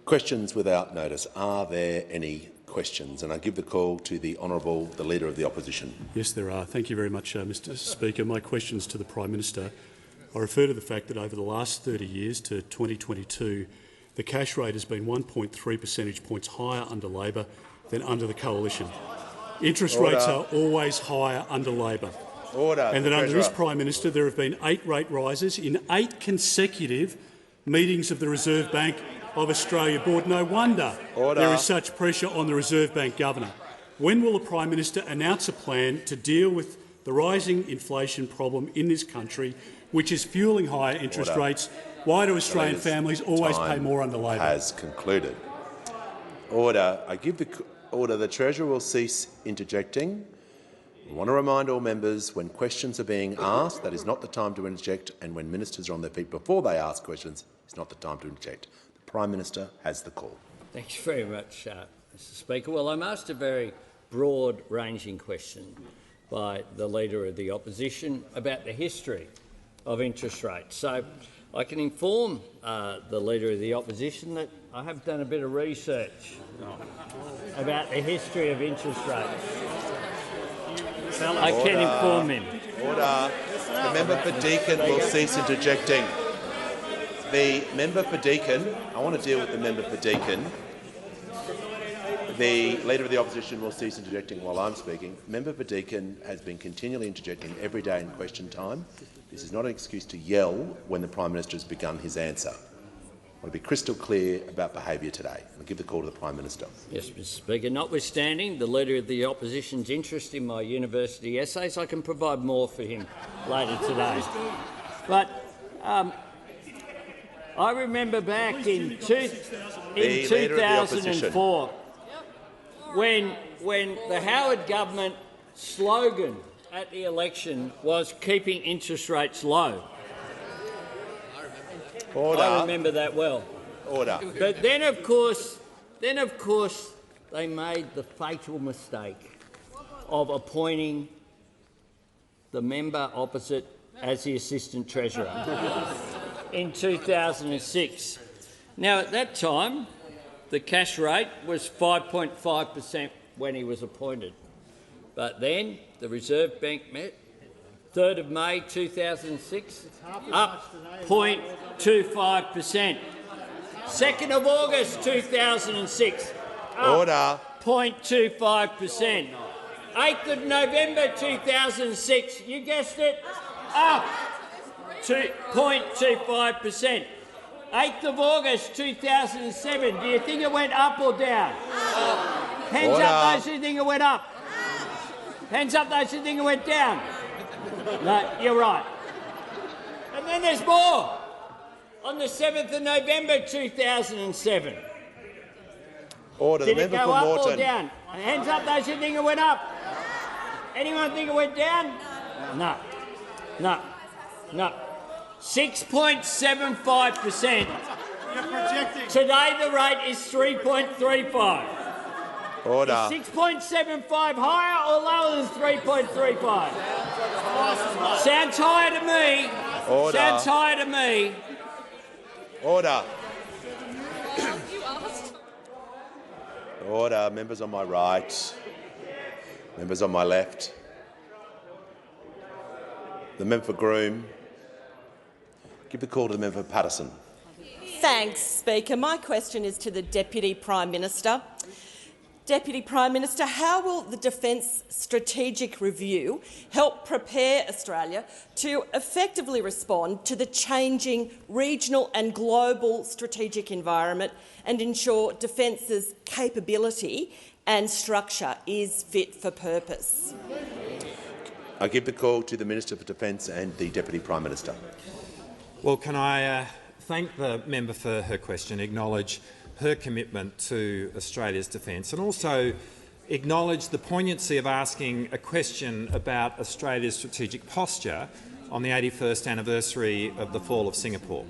Questions without notice. Are there any questions? And I give the call to the Leader of the Opposition. Yes, there are. Thank you very much, Mr Speaker. My questions to the Prime Minister. I refer to the fact that over the last 30 years to 2022, the cash rate has been 1.3 percentage points higher under Labor than under the Coalition. Interest rates are always higher under Labor. And that under this Prime Minister there have been 8 rate rises in 8 consecutive meetings of the Reserve Bank of Australia Board. No wonder there is such pressure on the Reserve Bank Governor. When will the Prime Minister announce a plan to deal with the rising inflation problem in this country, which is fueling higher interest rates? Why do Australian families always pay more under Labor? Has concluded. Order. I give the order. The Treasurer will cease interjecting. I want to remind all members, when questions are being asked, that is not the time to interject, and when ministers are on their feet before they ask questions, it's not the time to interject. The Prime Minister has the call. Thank you very much, Mr Speaker. Well, I'm asked a very broad-ranging question by the Leader of the Opposition about the history of interest rates. So I can inform the Leader of the Opposition that I have done a bit of research about the history of interest rates. I can inform him. Order. The member for Deakin will cease interjecting. The member for Deakin, I want to deal with the member for Deakin. The Leader of the Opposition will cease interjecting while I'm speaking. Member for Deakin has been continually interjecting every day in question time. This is not an excuse to yell when the Prime Minister has begun his answer. I want to be crystal clear about behaviour today. I'll give the call to the Prime Minister. Yes, Mr Speaker. Notwithstanding the Leader of the Opposition's interest in my university essays, I can provide more for him later today. But I remember back in 2004 when the Howard government slogan at the election was keeping interest rates low. Order. I remember that well. Order. But then, of course, they made the fatal mistake of appointing the member opposite as the Assistant Treasurer in 2006. Now, at that time, the cash rate was 5.5% when he was appointed. But then the Reserve Bank met 3rd of May 2006, up 0.25%. 2nd of August 2006, up 0.25%. 8th of November 2006, you guessed it, up 0.25%. 8th of August 2007, do you think it went up or down? Hands up those who think it went up. Hands up those who think it went down. No, you're right. And then there's more. On the 7th of November 2007. Order. Did it go up or down? Hands up those who think it went up. Anyone think it went down? No. No. No. 6.75%. Today the rate is 3.35. Order. Is 6.75 higher or lower than 3.35? Sounds higher to me. Order. Sounds higher to me. Order. Order. Members on my right. Members on my left. The member for Groom. Give the call to the member for Patterson. Thanks, Speaker. My question is to the Deputy Prime Minister. Deputy Prime Minister, how will the Defence Strategic Review help prepare Australia to effectively respond to the changing regional and global strategic environment and ensure Defence's capability and structure is fit for purpose? I give the call to the Minister for Defence and the Deputy Prime Minister. Well, can I thank the member for her question, acknowledge her commitment to Australia's defence and also acknowledge the poignancy of asking a question about Australia's strategic posture on the 81st anniversary of the fall of Singapore.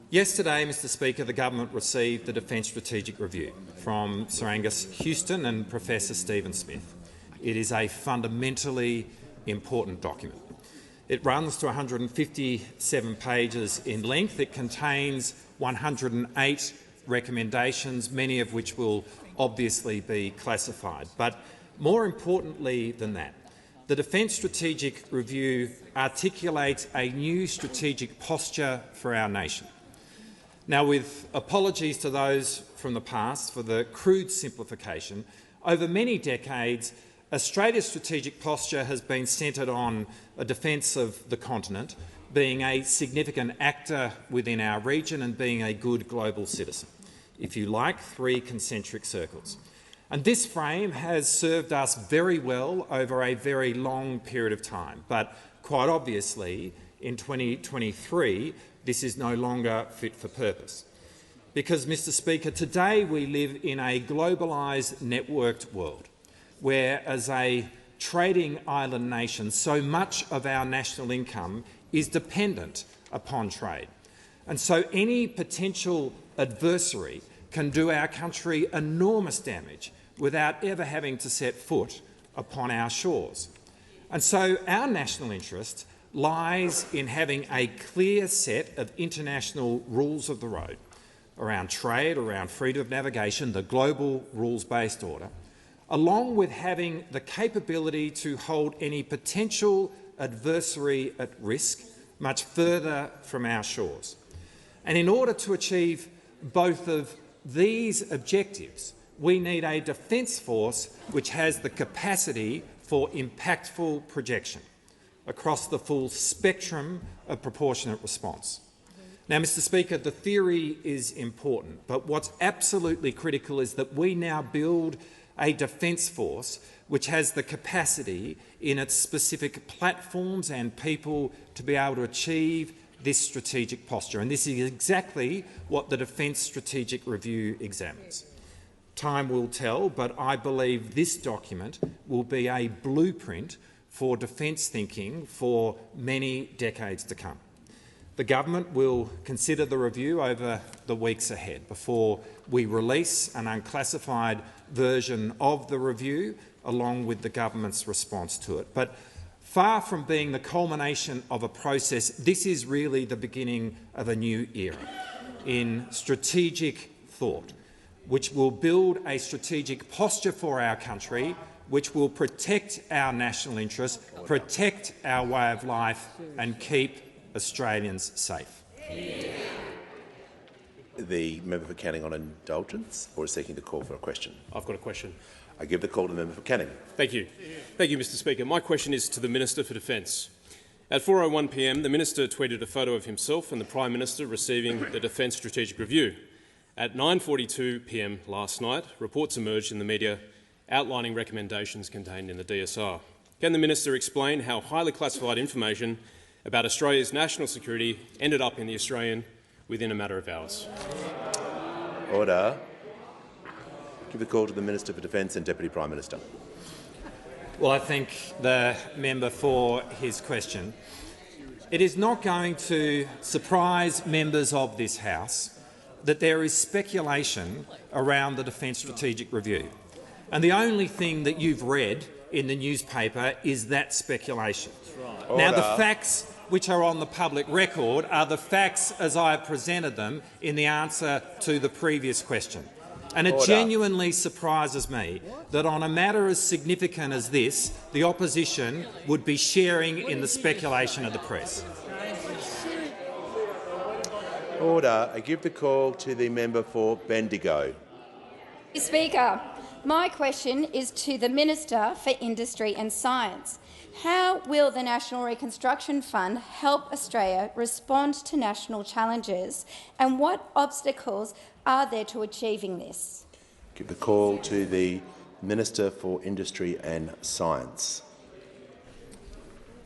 Yesterday, Mr Speaker, the government received the Defence Strategic Review from Sir Angus Houston and Professor Stephen Smith. It is a fundamentally important document. It runs to 157 pages in length. It contains 108 recommendations, many of which will obviously be classified. But more importantly than that, the Defence Strategic Review articulates a new strategic posture for our nation. Now, with apologies to those from the past for the crude simplification, over many decades, Australia's strategic posture has been centred on a defence of the continent, being a significant actor within our region and being a good global citizen. If you like, 3 concentric circles. And this frame has served us very well over a very long period of time. But quite obviously, in 2023, this is no longer fit for purpose. Because, Mr Speaker, today we live in a globalised, networked world, where as a trading island nation, so much of our national income is dependent upon trade. And so any potential adversary can do our country enormous damage without ever having to set foot upon our shores. And so our national interest lies in having a clear set of international rules of the road around trade, around freedom of navigation, the global rules-based order, along with having the capability to hold any potential adversary at risk much further from our shores. And in order to achieve both of these objectives, we need a defence force which has the capacity for impactful projection across the full spectrum of proportionate response. Now, Mr Speaker, the theory is important, but what's absolutely critical is that we now build a defence force which has the capacity in its specific platforms and people to be able to achieve this strategic posture. And this is exactly what the Defence Strategic Review examines. Time will tell, but I believe this document will be a blueprint for defence thinking for many decades to come. The government will consider the review over the weeks ahead before we release an unclassified version of the review along with the government's response to it. But far from being the culmination of a process, this is really the beginning of a new era in strategic thought, which will build a strategic posture for our country, which will protect our national interests, protect our way of life and keep Australians safe. The member for Canning on indulgence, or is seeking to call for a question? I've got a question. I give the call to the member for Canning. Thank you. Thank you, Mr Speaker. My question is to the Minister for Defence. At 4:01 p.m, the Minister tweeted a photo of himself and the Prime Minister receiving the Defence Strategic Review. At 9:42 p.m. last night, reports emerged in the media outlining recommendations contained in the DSR. Can the Minister explain how highly classified information about Australia's national security ended up in The Australian within a matter of hours? Order. Give the call to the Minister for Defence and Deputy Prime Minister. Well, I thank the member for his question. It is not going to surprise members of this House that there is speculation around the Defence Strategic Review. And the only thing that you've read in the newspaper is that speculation. Order. Now, the facts which are on the public record are the facts as I have presented them in the answer to the previous question. And it genuinely surprises me that on a matter as significant as this, the opposition would be sharing in the speculation of the press. Order. I give the call to the member for Bendigo. Mr Speaker, my question is to the Minister for Industry and Science. How will the National Reconstruction Fund help Australia respond to national challenges, and what obstacles are there to achieving this? Give the call to the Minister for Industry and Science.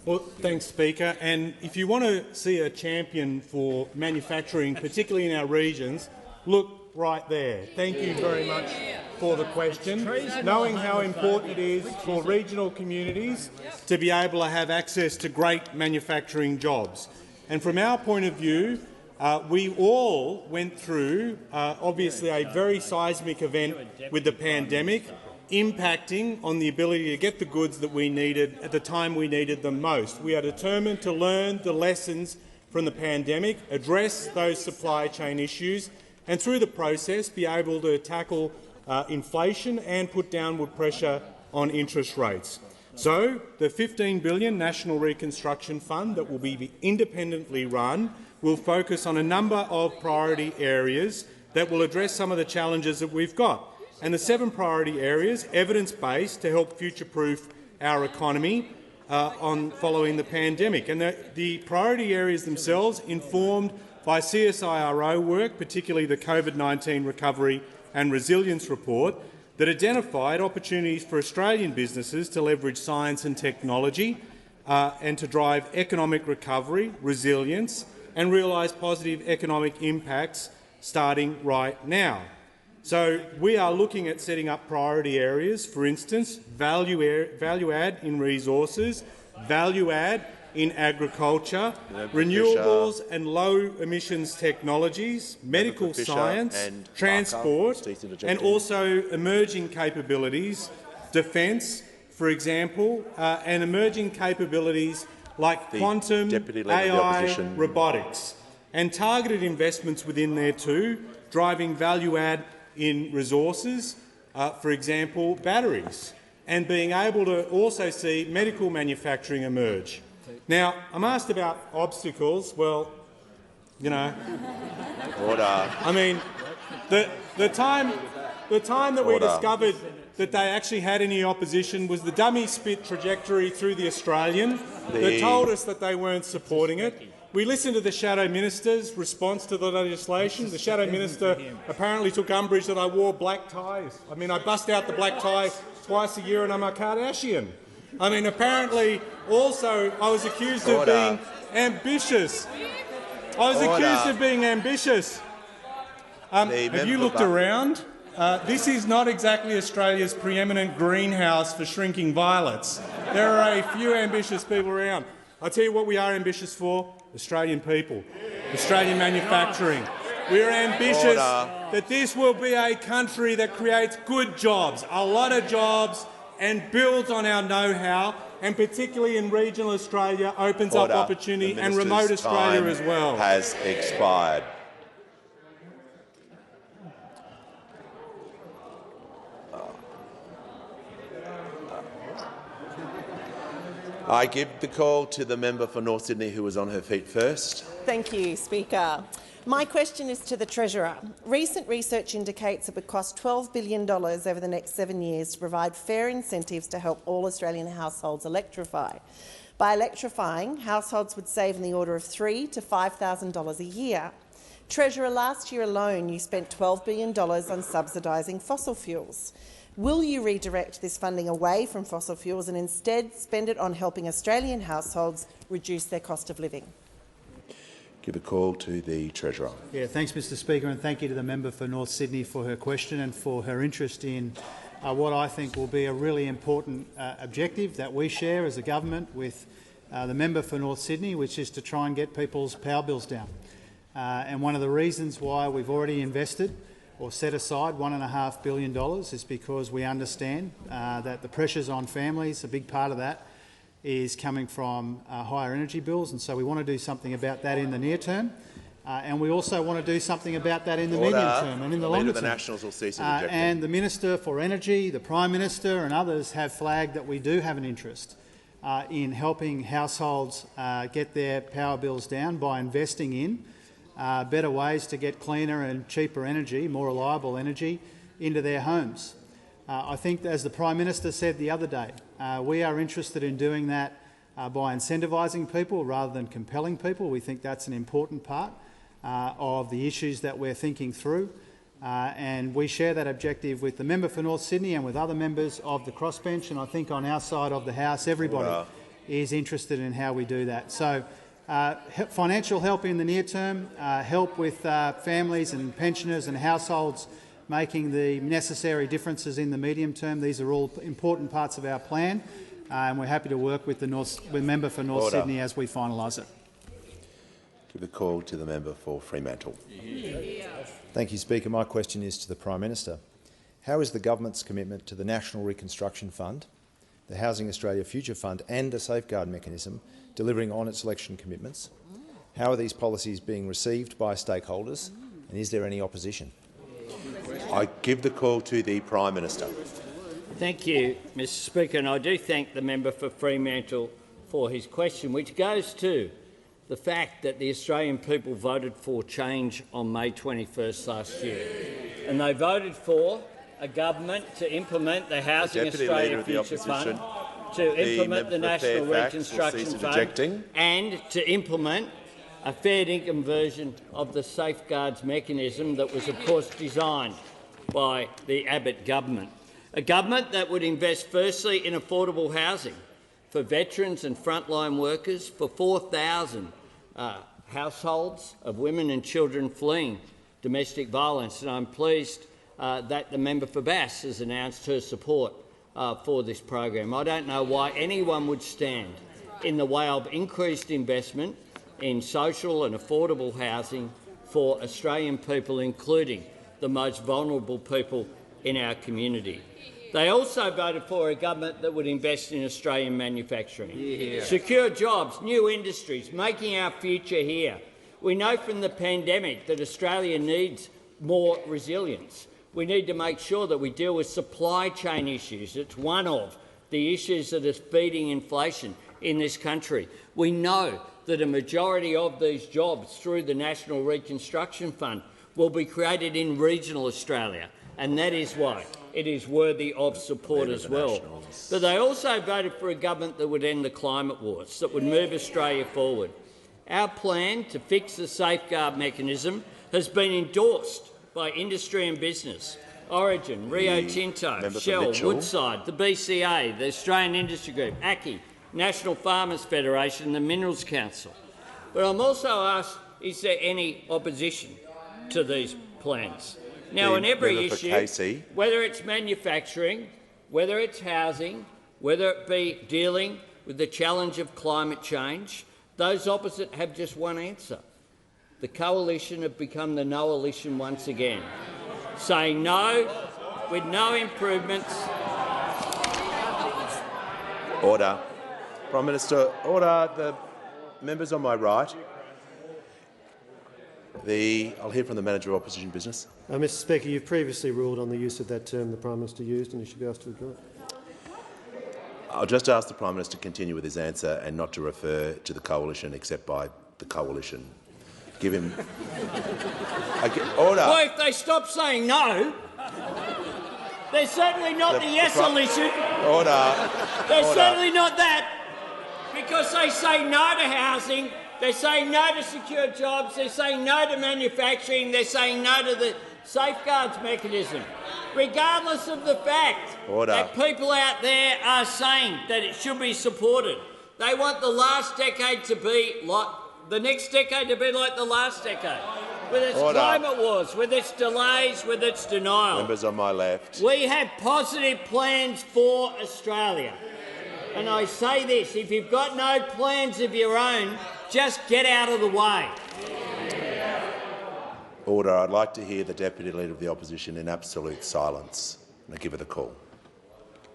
Well, thanks, Speaker. And if you want to see a champion for manufacturing, particularly in our regions, look right there. Thank you very much for the question. Knowing how important it is for regional communities to be able to have access to great manufacturing jobs. And from our point of view, we all went through, obviously, a very seismic event with the pandemic, impacting on the ability to get the goods that we needed at the time we needed them most. We are determined to learn the lessons from the pandemic, address those supply chain issues and through the process be able to tackle inflation and put downward pressure on interest rates. So the $15 billion National Reconstruction Fund that will be independently run will focus on a number of priority areas that will address some of the challenges that we've got. And the 7 priority areas, evidence-based, to help future-proof our economy following the pandemic. And the priority areas themselves informed by CSIRO work, particularly the COVID-19 Recovery and Resilience Report, that identified opportunities for Australian businesses to leverage science and technology and to drive economic recovery, resilience and realise positive economic impacts starting right now. So we are looking at setting up priority areas, for instance, value add in resources, value add in agriculture, renewables and low emissions technologies, medical science, transport and also emerging capabilities, defence, for example, and emerging capabilities like quantum, AI, robotics, and targeted investments within there too, driving value add in resources, for example, batteries, and being able to also see medical manufacturing emerge. Now, I'm asked about obstacles. Well, you know, I mean, the time that we discovered that they actually had any opposition was the dummy spit trajectory through the Australian that told us that they weren't supporting it. We listened to the Shadow Minister's response to the legislation. The Shadow Minister apparently took umbrage that I wore black ties. I mean, I bust out the black tie twice a year and I'm a Kardashian. I mean, apparently also I was accused of being ambitious. Have you looked around? This is not exactly Australia's preeminent greenhouse for shrinking violets. There are a few ambitious people around. I'll tell you what we are ambitious for: Australian people, Australian manufacturing. We're ambitious that this will be a country that creates good jobs, a lot of jobs, and builds on our know-how, and particularly in regional Australia opens up opportunity, and remote Australia as well. Has expired. I give the call to the member for North Sydney who was on her feet first. Thank you, Speaker. My question is to the Treasurer. Recent research indicates it would cost $12 billion over the next 7 years to provide fair incentives to help all Australian households electrify. By electrifying, households would save in the order of $3,000 to $5,000 a year. Treasurer, last year alone you spent $12 billion on subsidising fossil fuels. Will you redirect this funding away from fossil fuels and instead spend it on helping Australian households reduce their cost of living? Give a call to the Treasurer. Yeah, thanks, Mr Speaker, and thank you to the member for North Sydney for her question and for her interest in what I think will be a really important objective that we share as a government with the member for North Sydney, which is to try and get people's power bills down. And one of the reasons why we've already invested or set aside $1.5 billion is because we understand that the pressures on families, a big part of that, is coming from higher energy bills, and so we want to do something about that in the near term. And we also want to do something about that in the medium term and in the longer term. Nationals will cease objecting. And the Minister for Energy, the Prime Minister and others have flagged that we do have an interest in helping households get their power bills down by investing in better ways to get cleaner and cheaper energy, more reliable energy, into their homes. I think, as the Prime Minister said the other day, we are interested in doing that by incentivising people rather than compelling people. We think that's an important part of the issues that we're thinking through, and we share that objective with the member for North Sydney and with other members of the crossbench, and I think on our side of the House everybody is interested in how we do that. So financial help in the near term, help with families and pensioners and households making the necessary differences in the medium term. These are all important parts of our plan, and we're happy to work with the member for North Sydney as we finalise it. Give a call to the member for Fremantle. Thank you, Speaker. My question is to the Prime Minister. How is the government's commitment to the National Reconstruction Fund, the Housing Australia Future Fund and a safeguard mechanism delivering on its election commitments? How are these policies being received by stakeholders? And is there any opposition? I give the call to the Prime Minister. Thank you, Mr Speaker, and I do thank the member for Fremantle for his question, which goes to the fact that the Australian people voted for change on May 21st last year. And they voted for a government to implement the Housing Australia Future Fund, to implement the National Reconstruction Fund and to implement a fair income version of the safeguards mechanism that was, of course, designed by the Abbott government. A government that would invest firstly in affordable housing for veterans and frontline workers, for 4,000 households of women and children fleeing domestic violence. And I'm pleased that the member for Bass has announced her support for this program. I don't know why anyone would stand in the way of increased investment in social and affordable housing for Australian people, including the most vulnerable people in our community. They also voted for a government that would invest in Australian manufacturing, secure jobs, new industries, making our future here. We know from the pandemic that Australia needs more resilience. We need to make sure that we deal with supply chain issues. It's one of the issues that is feeding inflation in this country. We know that a majority of these jobs through the National Reconstruction Fund will be created in regional Australia, and that is why it is worthy of support as well. But they also voted for a government that would end the climate wars, that would move Australia forward. Our plan to fix the safeguard mechanism has been endorsed by industry and business. Origin, Rio Tinto, Shell, Woodside, the BCA, the Australian Industry Group, ACCI, National Farmers Federation and the Minerals Council. But I'm also asked, is there any opposition to these plans? Now, in every issue, whether it's manufacturing, whether it's housing, whether it be dealing with the challenge of climate change, those opposite have just one answer. The coalition have become the no-alition once again, saying no with no improvements. Order. Prime Minister, order. The members on my right. I'll hear from the Manager of Opposition Business. Mr Speaker, you've previously ruled on the use of that term the Prime Minister used, and you should be asked to withdraw it. I'll just ask the Prime Minister to continue with his answer and not to refer to the coalition except by the coalition. Give him... Order. Well, if they stop saying no, they're certainly not the yes-alition. Order. They're certainly not that, because they say no to housing, they're saying no to secure jobs, they're saying no to manufacturing, they're saying no to the safeguards mechanism, regardless of the fact that people out there are saying that it should be supported. They want the last decade to be like the next decade to be like the last decade, with its climate wars, with its delays, with its denial. Members on my left. We have positive plans for Australia. And I say this, if you've got no plans of your own, just get out of the way. Order. I'd like to hear the Deputy Leader of the Opposition in absolute silence. And I give her the call.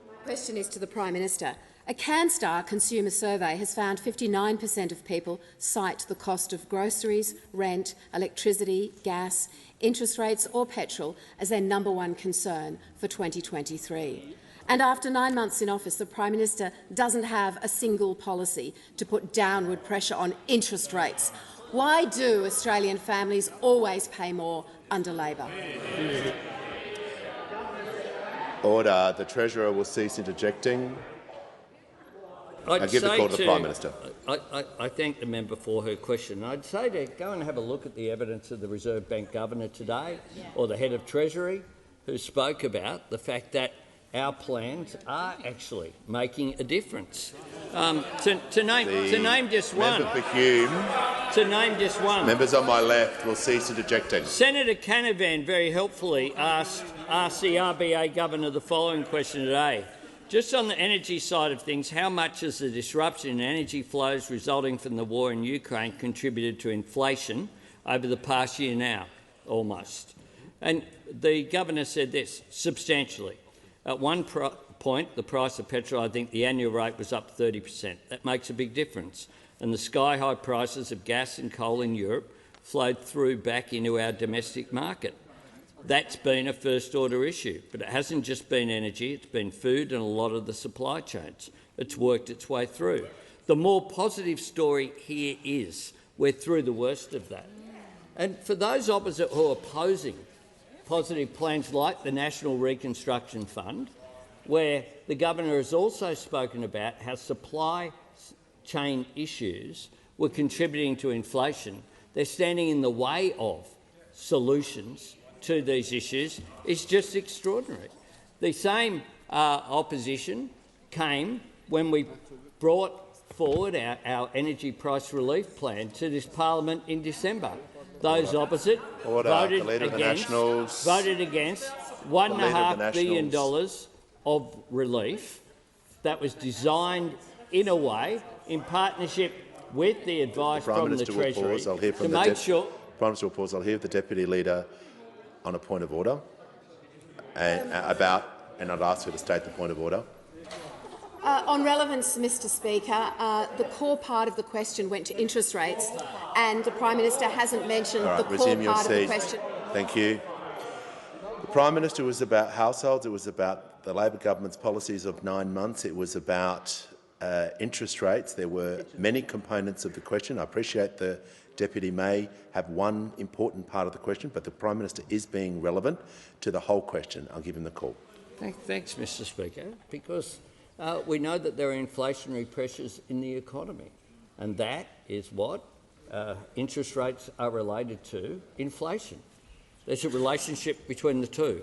My question is to the Prime Minister. A CanStar consumer survey has found 59% of people cite the cost of groceries, rent, electricity, gas, interest rates or petrol as their #1 concern for 2023. And after 9 months in office, the Prime Minister doesn't have a single policy to put downward pressure on interest rates. Why do Australian families always pay more under Labor? Order. The Treasurer will cease interjecting. I give the call to the Prime Minister. I thank the member for her question. I'd say to go and have a look at the evidence of the Reserve Bank Governor today, or the Head of Treasury, who spoke about the fact that our plans are actually making a difference. To name just one. Member for Hume. To name just one. Members on my left will cease interjecting. Senator Canavan very helpfully asked the RBA Governor the following question today. Just on the energy side of things, how much has the disruption in energy flows resulting from the war in Ukraine contributed to inflation over the past year now? Almost. And the Governor said this, substantially. At one point, the price of petrol, I think the annual rate was up 30%. That makes a big difference. And the sky-high prices of gas and coal in Europe flowed through back into our domestic market. That's been a first-order issue, but it hasn't just been energy, it's been food and a lot of the supply chains. It's worked its way through. The more positive story here is we're through the worst of that. And for those opposite who are opposing positive plans like the National Reconstruction Fund, where the governor has also spoken about how supply chain issues were contributing to inflation, they're standing in the way of solutions to these issues, is just extraordinary. The same opposition came when we brought forward our energy price relief plan to this parliament in December. Those opposite voted against $1.5 billion of relief that was designed in a way, in partnership with the advice from the Treasury, to make sure. Prime Minister will pause. I'll hear the Deputy Leader on a point of order, and I'd ask her to state the point of order. On relevance, Mr Speaker, the core part of the question went to interest rates, and the Prime Minister hasn't mentioned the core part of the question. Thank you. The Prime Minister was about households. It was about the Labor government's policies of 9 months. It was about interest rates. There were many components of the question. I appreciate the Deputy may have one important part of the question, but the Prime Minister is being relevant to the whole question. I'll give him the call. Thanks, Mr Speaker, because we know that there are inflationary pressures in the economy, and that is what interest rates are related to, inflation. There's a relationship between the two.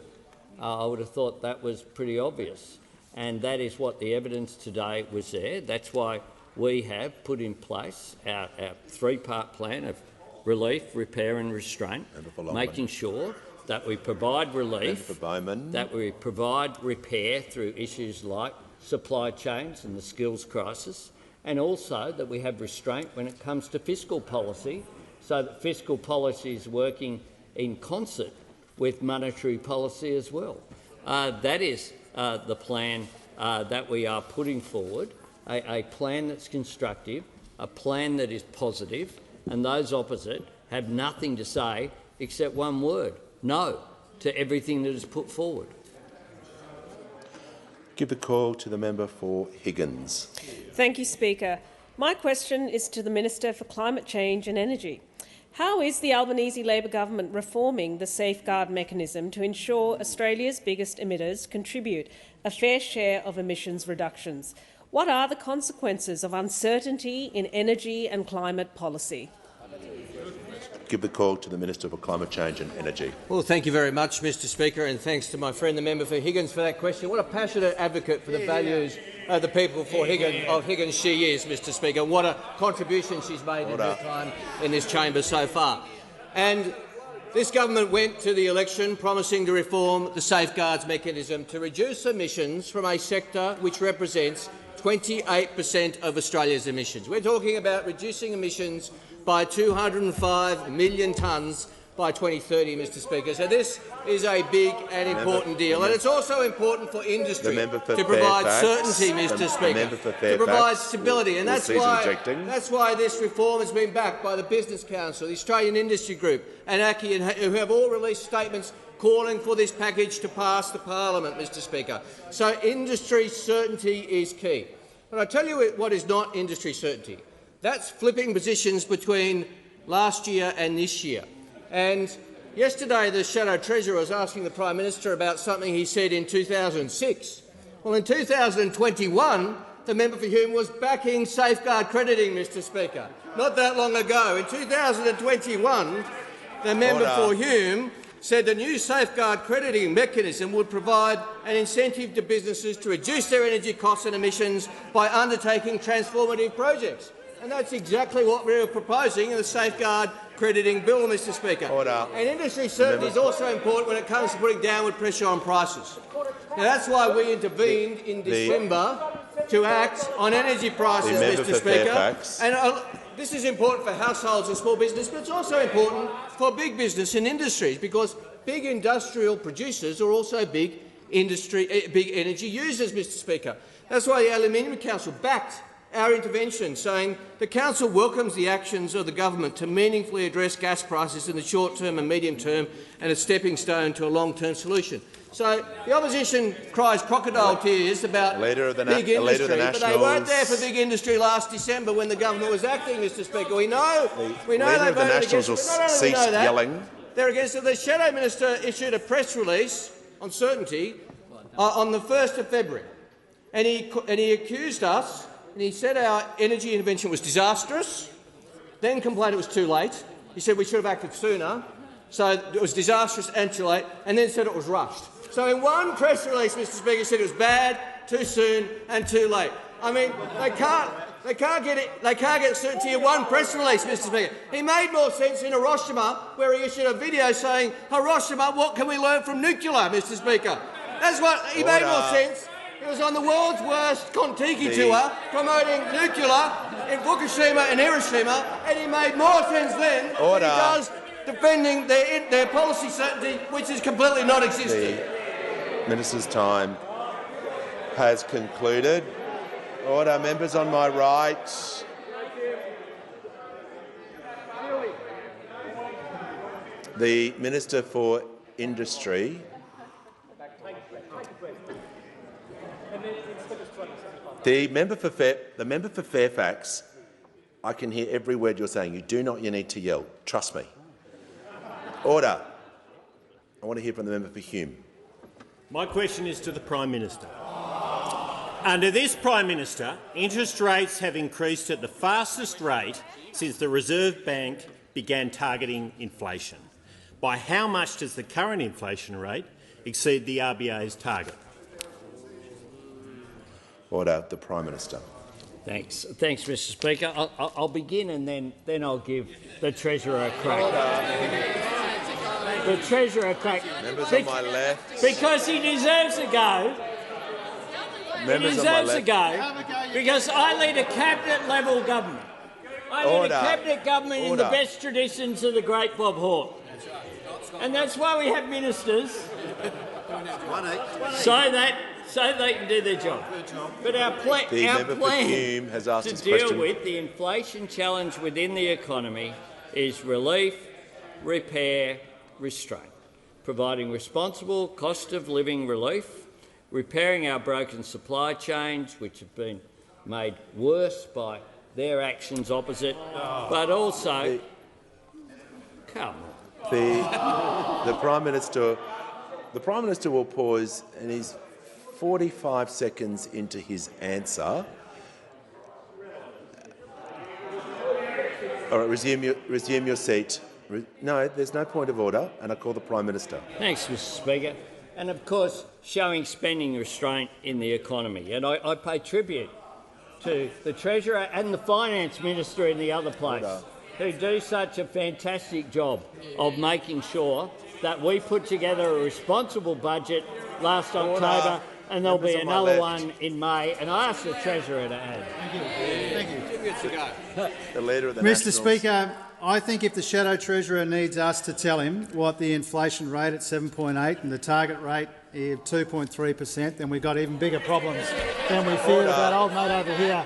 I would have thought that was pretty obvious, and that is what the evidence today was there. That's why we have put in place our three-part plan of relief, repair and restraint, making sure that we provide relief, that we provide repair through issues like supply chains and the skills crisis, and also that we have restraint when it comes to fiscal policy, so that fiscal policy is working in concert with monetary policy as well. That is the plan that we are putting forward, a plan that's constructive, a plan that is positive, and those opposite have nothing to say except one word: no to everything that is put forward. Give the call to the member for Higgins. Thank you, Speaker. My question is to the Minister for Climate Change and Energy. How is the Albanese Labor government reforming the safeguard mechanism to ensure Australia's biggest emitters contribute a fair share of emissions reductions? What are the consequences of uncertainty in energy and climate policy? Give the call to the Minister for Climate Change and Energy. Well, thank you very much, Mr Speaker, and thanks to my friend the member for Higgins for that question. What a passionate advocate for the values of the people of Higgins she is, Mr Speaker. What a contribution she's made in her time in this chamber so far. And this government went to the election promising to reform the safeguards mechanism to reduce emissions from a sector which represents 28% of Australia's emissions. We're talking about reducing emissions by 205 million tonnes by 2030, Mr Speaker. So this is a big and important deal. And it's also important for industry to provide certainty, Mr Speaker, to provide stability. And that's why this reform has been backed by the Business Council, the Australian Industry Group and ACCI, who have all released statements calling for this package to pass the parliament, Mr Speaker. So industry certainty is key. But I tell you what is not industry certainty. That's flipping positions between last year and this year. And yesterday the Shadow Treasurer was asking the Prime Minister about something he said in 2006. Well, in 2021, the member for Hume was backing safeguard crediting, Mr Speaker. Not that long ago. In 2021, the member for Hume said the new safeguard crediting mechanism would provide an incentive to businesses to reduce their energy costs and emissions by undertaking transformative projects. And that's exactly what we're proposing in the safeguard crediting bill, Mr Speaker. And industry certainty is also important when it comes to putting downward pressure on prices. Now, that's why we intervened in December to act on energy prices, Mr Speaker. And this is important for households and small business, but it's also important for big business and industries, because big industrial producers are also big energy users, Mr Speaker. That's why the Aluminium Council backed our intervention, saying the Council welcomes the actions of the government to meaningfully address gas prices in the short term and medium term and a stepping stone to a long-term solution. So the opposition cries crocodile tears about big industry, but they weren't there for big industry last December when the government was acting, Mr Speaker. We know they voted against it. Ceased yelling. They're against it. The Shadow Minister issued a press release on certainty on the 1st of February, and he accused us, and he said our energy intervention was disastrous, then complained it was too late. He said we should have acted sooner, so it was disastrous and too late, and then said it was rushed. So in one press release, Mr Speaker, he said it was bad, too soon and too late. I mean, they can't get certainty in one press release, Mr Speaker. He made more sense in Hiroshima, where he issued a video saying, "Hiroshima, what can we learn from nuclear?" Mr Speaker. That's what he made more sense. He was on the world's worst Kon-Tiki tour promoting nuclear in Fukushima and Hiroshima, and he made more sense then than he does defending their policy certainty, which is completely non-existent. The Minister's time has concluded. Order. Members on my right. The Minister for Industry. The member for Fairfax, I can hear every word you're saying. You need to yell. Trust me. Order. I want to hear from the member for Hume. My question is to the Prime Minister. Under this Prime Minister, interest rates have increased at the fastest rate since the Reserve Bank began targeting inflation. By how much does the current inflation rate exceed the RBA's target? Order. The Prime Minister. Thanks, Mr Speaker. I'll begin and then I'll give the Treasurer a crack. The Treasurer a crack. Members on my left. Because he deserves a go. Members on my left. Because I lead a cabinet-level government. I lead a cabinet government in the best traditions of the great Bob Hawke. And that's why we have ministers, so they can do their job. But our plan to deal with the inflation challenge within the economy is relief, repair, restraint, providing responsible cost of living relief, repairing our broken supply chains, which have been made worse by their actions opposite, but also the Prime Minister will pause, and he's 45 seconds into his answer. All right, resume your seat. No, there's no point of order, and I call the Prime Minister. Thanks, Mr Speaker. And of course, showing spending restraint in the economy. And I pay tribute to the Treasurer and the Finance Minister in the other place, who do such a fantastic job of making sure that we put together a responsible budget last October, and there'll be another one in May. And I ask the Treasurer to add. Thank you. The Leader of the Mr Nationals. Speaker, I think if the Shadow Treasurer needs us to tell him what the inflation rate at 7.8 and the target rate of 2.3%, then we've got even bigger problems than we feared about old mate over here.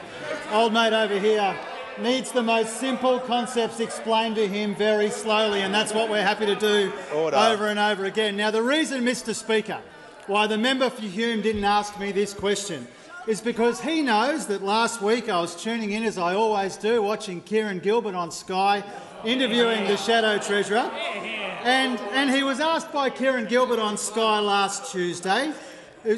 Old mate over here needs the most simple concepts explained to him very slowly, and that's what we're happy to do over and over again. Now, the reason, Mr Speaker, why the member for Hume didn't ask me this question is because he knows that last week I was tuning in, as I always do, watching Kieran Gilbert on Sky interviewing the Shadow Treasurer, and he was asked by Kieran Gilbert on Sky last Tuesday.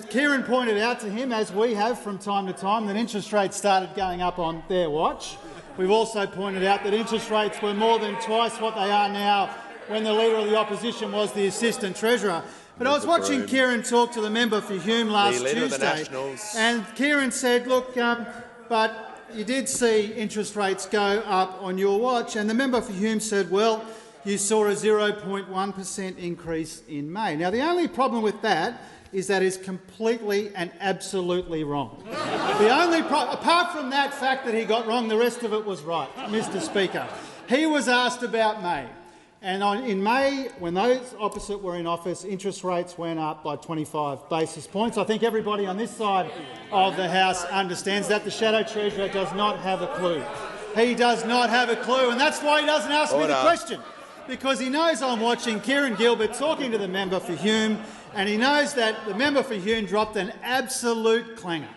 Kieran pointed out to him, as we have from time to time, that interest rates started going up on their watch. We've also pointed out that interest rates were more than twice what they are now when the Leader of the Opposition was the Assistant Treasurer. But I was watching Kieran talk to the member for Hume last Tuesday, and Kieran said, look, but you did see interest rates go up on your watch, and the member for Hume said, well, you saw a 0.1% increase in May. Now, the only problem with that is that is completely and absolutely wrong. The only apart from that fact that he got wrong, the rest of it was right, Mr Speaker. He was asked about May. And in May, when those opposite were in office, interest rates went up by 25 basis points. I think everybody on this side of the House understands that. The Shadow Treasurer does not have a clue. He does not have a clue, and that's why he doesn't ask me the question, because he knows I'm watching Kieran Gilbert talking to the member for Hume, and he knows that the member for Hume dropped an absolute clanger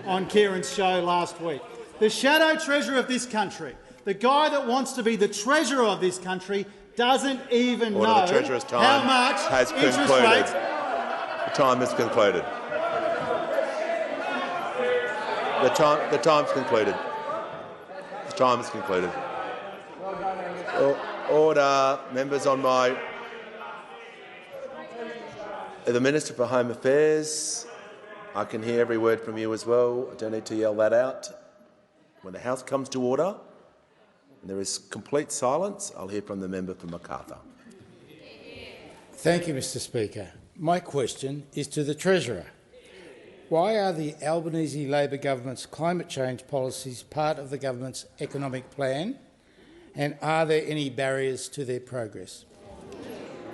on Kieran's show last week. The Shadow Treasurer of this country, the guy that wants to be the Treasurer of this country, doesn't even know The Treasurer's time how much has interest concluded. rates. The time has concluded. The time's concluded. The time is concluded. Order, members on my. The Minister for Home Affairs. I can hear every word from you as well. I don't need to yell that out. When the House comes to order and there is complete silence, I'll hear from the member for Macarthur. Thank you, Mr Speaker. My question is to the Treasurer. Why are the Albanese Labor government's climate change policies part of the government's economic plan, and are there any barriers to their progress?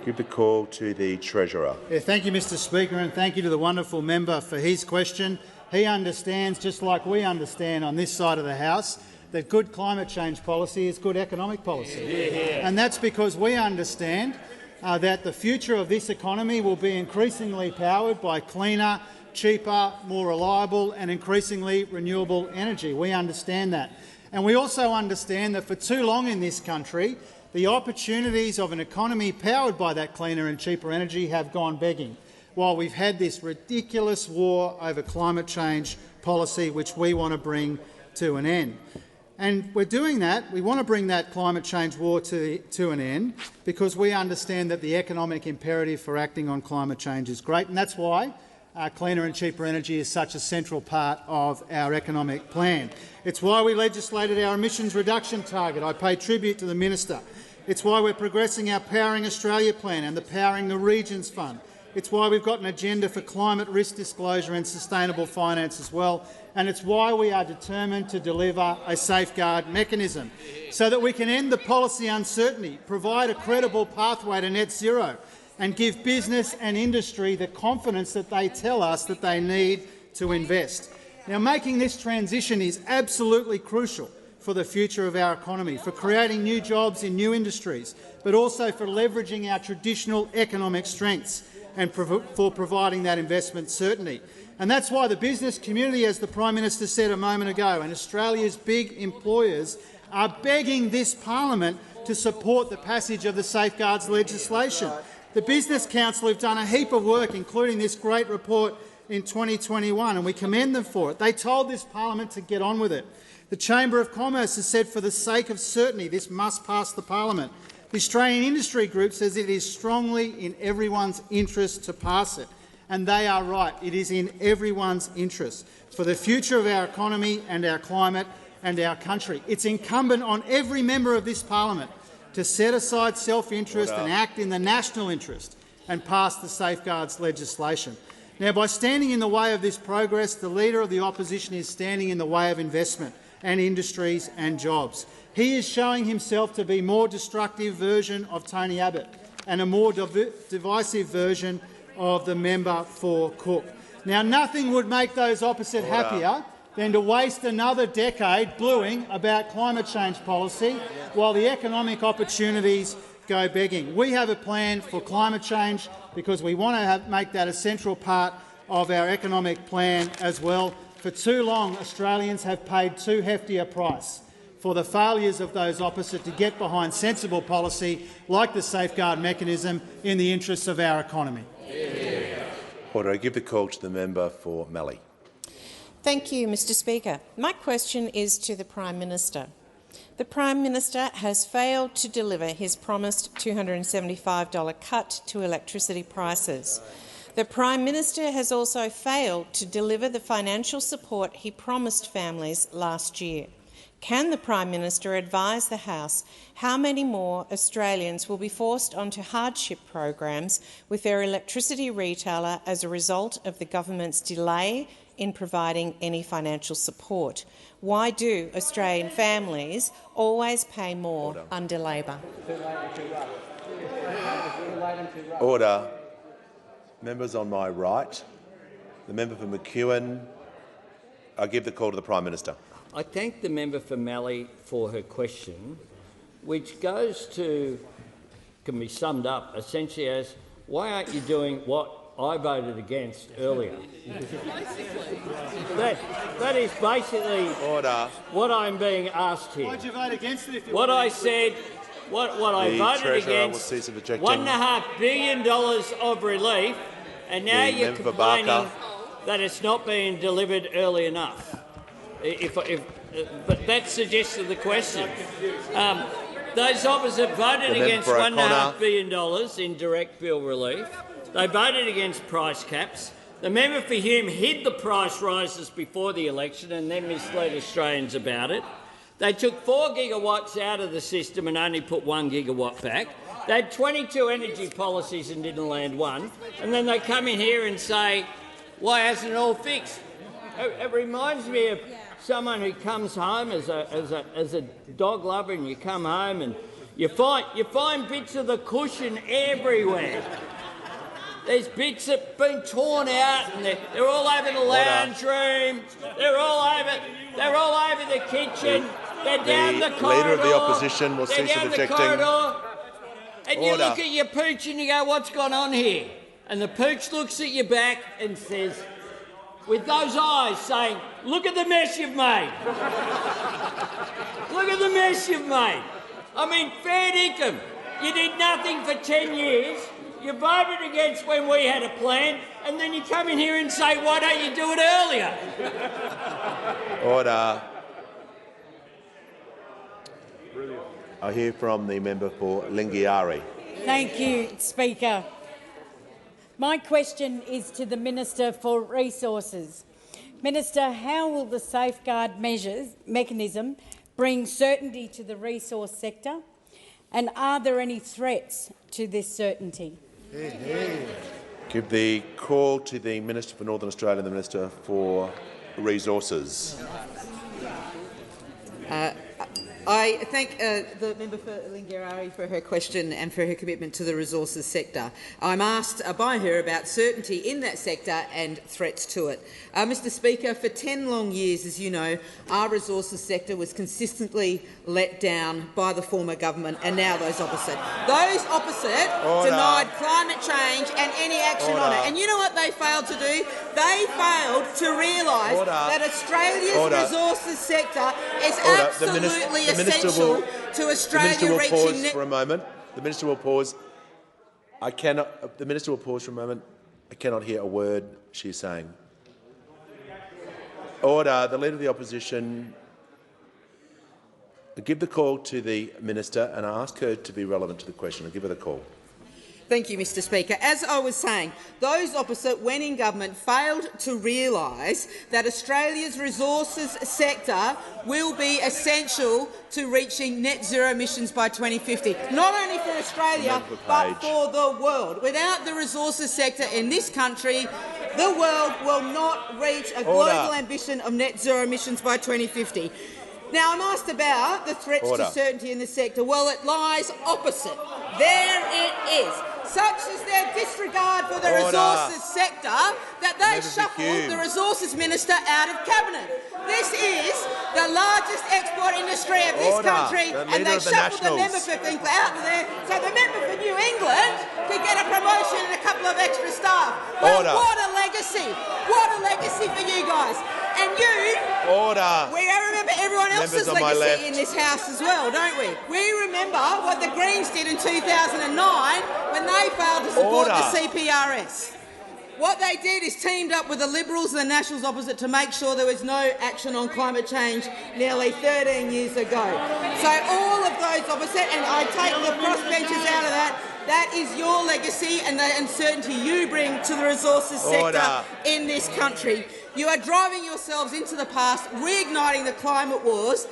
Give the call to the Treasurer. Yeah, thank you, Mr Speaker, and thank you to the wonderful member for his question. He understands, just like we understand on this side of the House, that good climate change policy is good economic policy. And that's because we understand that the future of this economy will be increasingly powered by cleaner, cheaper, more reliable and increasingly renewable energy. We understand that. And we also understand that for too long in this country, the opportunities of an economy powered by that cleaner and cheaper energy have gone begging, while we've had this ridiculous war over climate change policy which we want to bring to an end. And we're doing that. We want to bring that climate change war to an end because we understand that the economic imperative for acting on climate change is great, and that's why cleaner and cheaper energy is such a central part of our economic plan. It's why we legislated our emissions reduction target. I pay tribute to the minister. It's why we're progressing our Powering Australia plan and the Powering the Regions Fund. It's why we've got an agenda for climate risk disclosure and sustainable finance as well. And it's why we are determined to deliver a safeguard mechanism so that we can end the policy uncertainty, provide a credible pathway to net zero and give business and industry the confidence that they tell us that they need to invest. Now, making this transition is absolutely crucial for the future of our economy, for creating new jobs in new industries, but also for leveraging our traditional economic strengths and for providing that investment certainty. And that's why the business community, as the Prime Minister said a moment ago, and Australia's big employers are begging this parliament to support the passage of the safeguards legislation. The Business Council have done a heap of work, including this great report in 2021, and we commend them for it. They told this parliament to get on with it. The Chamber of Commerce has said for the sake of certainty this must pass the parliament. The Australian Industry Group says it is strongly in everyone's interest to pass it. And they are right. It is in everyone's interest for the future of our economy and our climate and our country. It's incumbent on every member of this parliament to set aside self-interest and act in the national interest and pass the safeguards legislation. Now, by standing in the way of this progress, the Leader of the Opposition is standing in the way of investment and industries and jobs. He is showing himself to be a more destructive version of Tony Abbott and a more divisive version of the member for Cook. Now, nothing would make those opposite happier than to waste another decade bluing about climate change policy while the economic opportunities go begging. We have a plan for climate change because we want to make that a central part of our economic plan as well. For too long, Australians have paid too hefty a price for the failures of those opposite to get behind sensible policy like the safeguard mechanism in the interests of our economy. Order. I give the call to the member for Mallee. Thank you, Mr Speaker. My question is to the Prime Minister. The Prime Minister has failed to deliver his promised $275 cut to electricity prices. The Prime Minister has also failed to deliver the financial support he promised families last year. Can the Prime Minister advise the House how many more Australians will be forced onto hardship programs with their electricity retailer as a result of the government's delay in providing any financial support? Why do Australian families always pay more under Labor? Order. Members on my right. The member for McEwen. I give the call to the Prime Minister. I thank the member for Mallee for her question, which can be summed up essentially as, why aren't you doing what I voted against earlier? that is basically what I'm being asked here. Why'd you vote against it if you what I said, what I voted against, $1.5 billion of relief, and now you're complaining that it's not being delivered early enough. But that suggests the question. Those opposite voted against $1.5 billion in direct bill relief. They voted against price caps. The member for Hume hid the price rises before the election and then misled Australians about it. They took 4 gigawatts out of the system and only put 1 gigawatt back. They had 22 energy policies and didn't land one. And then they come in here and say, why hasn't it all fixed? It reminds me of someone who comes home as a dog lover, and you come home and you find bits of the cushion everywhere. There's bits that have been torn out, and they're all over the lounge room. They're all over the kitchen. They're down the corridor. Leader of the Opposition will cease objecting. And you look at your pooch and you go, what's gone on here? And the pooch looks at your back and says, with those eyes saying, look at the mess you've made. Look at the mess you've made. I mean, fair dinkum. You did nothing for 10 years. You voted against when we had a plan, and then you come in here and say, why don't you do it earlier? Order. I hear from the member for Lingiari. Thank you, Speaker. My question is to the Minister for Resources. Minister, how will the safeguard mechanism bring certainty to the resource sector, and are there any threats to this certainty? Give the call to the Minister for Northern Australia and the Minister for Resources. I thank the member for Lingiari for her question and for her commitment to the resources sector. I'm asked by her about certainty in that sector and threats to it. Mr Speaker, for 10 long years, as you know, our resources sector was consistently let down by the former government and now those opposite. Those opposite denied climate change and any action on it. And you know what they failed to do? They failed to realise that Australia's resources sector is absolutely essential to Australia reaching net. For a moment. The Minister will pause. The Minister will pause for a moment. I cannot hear a word she's saying. Order. The Leader of the Opposition. I give the call to the Minister and I ask her to be relevant to the question. I'll give her the call. Thank you, Mr Speaker. As I was saying, those opposite, when in government, failed to realise that Australia's resources sector will be essential to reaching net zero emissions by 2050, not only for Australia but for the world. Without the resources sector in this country, the world will not reach a global ambition of net zero emissions by 2050. Now, I'm asked about the threats to certainty in the sector. Well, it lies opposite. There it is. Such is their disregard for the resources sector that they shuffled the Resources Minister out of Cabinet. This is the largest export industry of this country, and they shuffled the member for Finkler out of there so the member for New England could get a promotion and a couple of extra staff. Well, what a legacy. What a legacy for you guys. And you, we remember everyone else's legacy in this House as well, don't we? We remember what the Greens did in 2009 when they failed to support the CPRS. What they did is teamed up with the Liberals and the Nationals opposite to make sure there was no action on climate change nearly 13 years ago. So all of those opposite, and I take the crossbenchers out of that, that is your legacy and the uncertainty you bring to the resources sector in this country. You are driving yourselves into the past, reigniting the climate wars.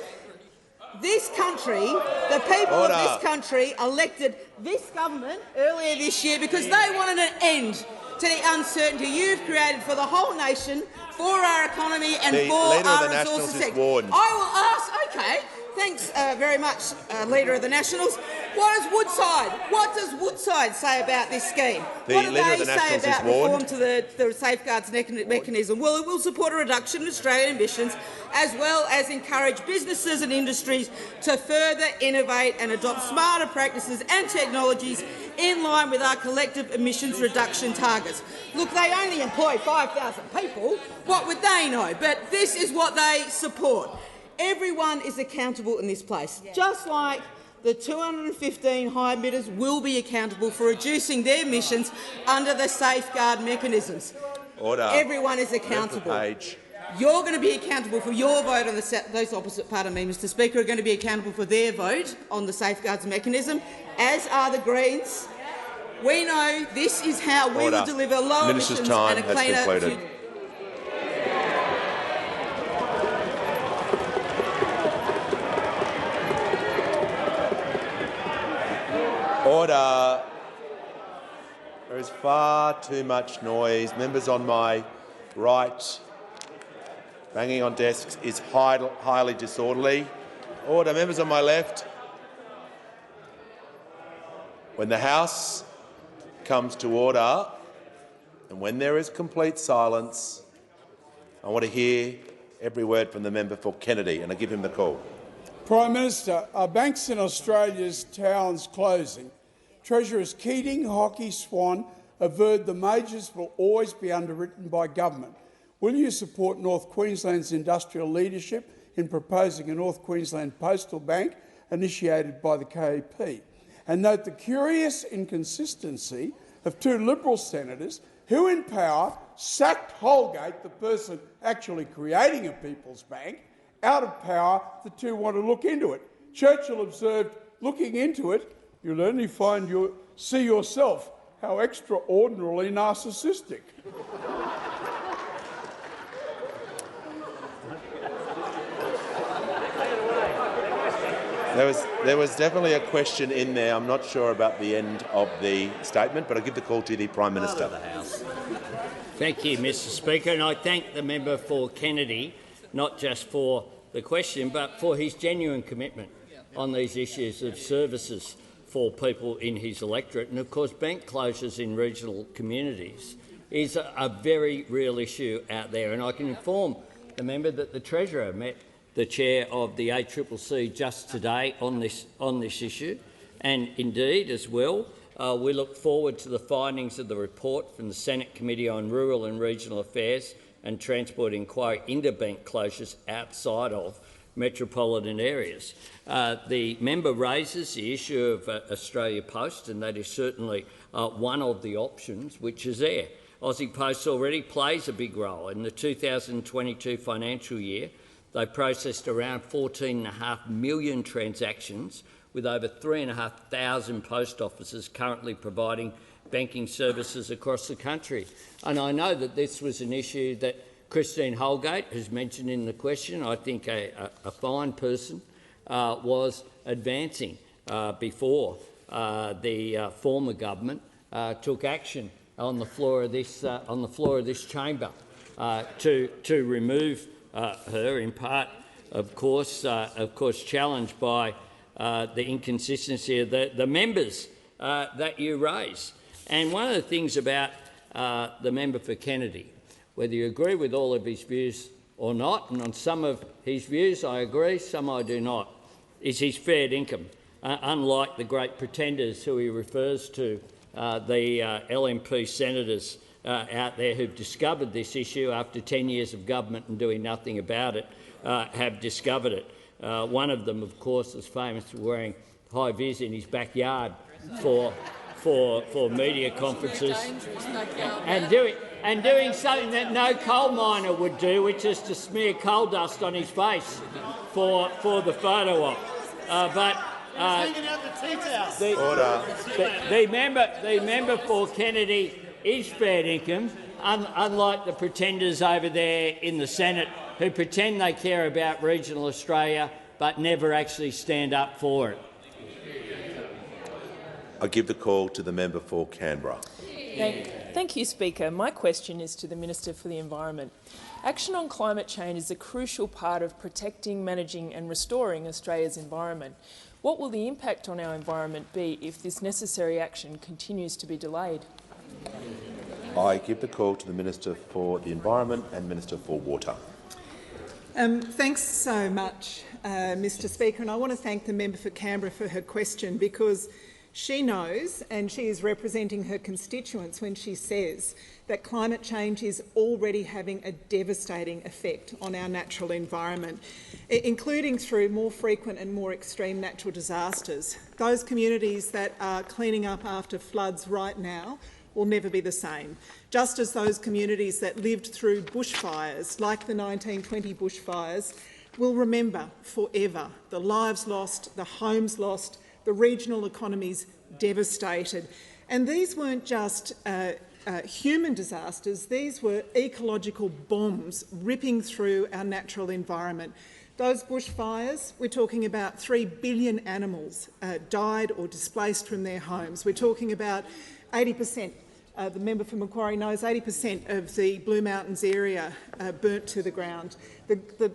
This country, the people of this country elected this government earlier this year because they wanted an end to the uncertainty you've created for the whole nation, for our economy and for our resources sector. I will ask, OK, Thanks very much, Leader of the Nationals. What does Woodside say about this scheme? What do they say about reform to the safeguards mechanism? Well, it will support a reduction in Australian emissions as well as encourage businesses and industries to further innovate and adopt smarter practices and technologies in line with our collective emissions reduction targets. Look, they only employ 5,000 people. What would they know? But this is what they support. Everyone is accountable in this place, just like the 215 high emitters will be accountable for reducing their emissions under the safeguard mechanisms. Order. Everyone is accountable. You're going to be accountable for your vote on those opposite, pardon me, Mr Speaker, are going to be accountable for their vote on the safeguards mechanism, as are the Greens. We know this is how we will deliver lower emissions and a cleaner future. Order. There is far too much noise. Members on my right banging on desks is highly disorderly. Order. Members on my left. When the House comes to order and when there is complete silence, I want to hear every word from the member for Kennedy, and I give him the call. Prime Minister, are banks in Australia's towns closing? Treasurers Keating, Hockey, Swan averred the majors will always be underwritten by government. Will you support North Queensland's industrial leadership in proposing a North Queensland postal bank initiated by the KEP? And note the curious inconsistency of two Liberal senators who in power sacked Holgate, the person actually creating a People's Bank. Out of power, the two want to look into it. Churchill observed, looking into it, you'll only see yourself how extraordinarily narcissistic. There was definitely a question in there. I'm not sure about the end of the statement, but I give the call to the Prime Minister. Thank you, Mr Speaker, and I thank the member for Kennedy, not just for the question, but for his genuine commitment on these issues of services for people in his electorate. And of course, bank closures in regional communities is a very real issue out there. And I can inform the member that the Treasurer met the chair of the ACCC just today on this issue, and indeed, as well, we look forward to the findings of the report from the Senate Committee on Rural and Regional Affairs and Transport inquiry into bank closures outside of metropolitan areas. The member raises the issue of Australia Post, and that is certainly one of the options which is there. Aussie Post already plays a big role. In the 2022 financial year, they processed around 14.5 million transactions, with over 3,500 post offices currently providing banking services across the country. And I know that this was an issue that Christine Holgate has mentioned in the question. I think a fine person was advancing before the former government took action on the floor of this chamber to remove her, in part, of course, challenged by the inconsistency of the members that you raise. And one of the things about the member for Kennedy, whether you agree with all of his views or not, and on some of his views I agree, some I do not, is his fair income. Unlike the great pretenders who he refers to, the LNP senators out there who've discovered this issue after 10 years of government and doing nothing about it, have discovered it. One of them, of course, is famous for wearing high-vis in his backyard for media conferences and doing something that no coal miner would do, which is to smear coal dust on his face for the photo op. The member for Kennedy is fair income, unlike the pretenders over there in the Senate who pretend they care about regional Australia but never actually stand up for it. I give the call to the member for Canberra. Thank you, Speaker. My question is to the Minister for the Environment. Action on climate change is a crucial part of protecting, managing and restoring Australia's environment. What will the impact on our environment be if this necessary action continues to be delayed? I give the call to the Minister for the Environment and Minister for Water. Thanks so much, Mr Speaker, and I want to thank the member for Canberra for her question, because she knows, and she is representing her constituents when she says that climate change is already having a devastating effect on our natural environment, including through more frequent and more extreme natural disasters. Those communities that are cleaning up after floods right now will never be the same, just as those communities that lived through bushfires, like the 1920 bushfires, will remember forever the lives lost, the homes lost, the regional economies devastated. And these weren't just human disasters, these were ecological bombs ripping through our natural environment. Those bushfires, we're talking about 3 billion animals died or displaced from their homes. We're talking about 80%. The member for Macquarie knows 80% of the Blue Mountains area burnt to the ground.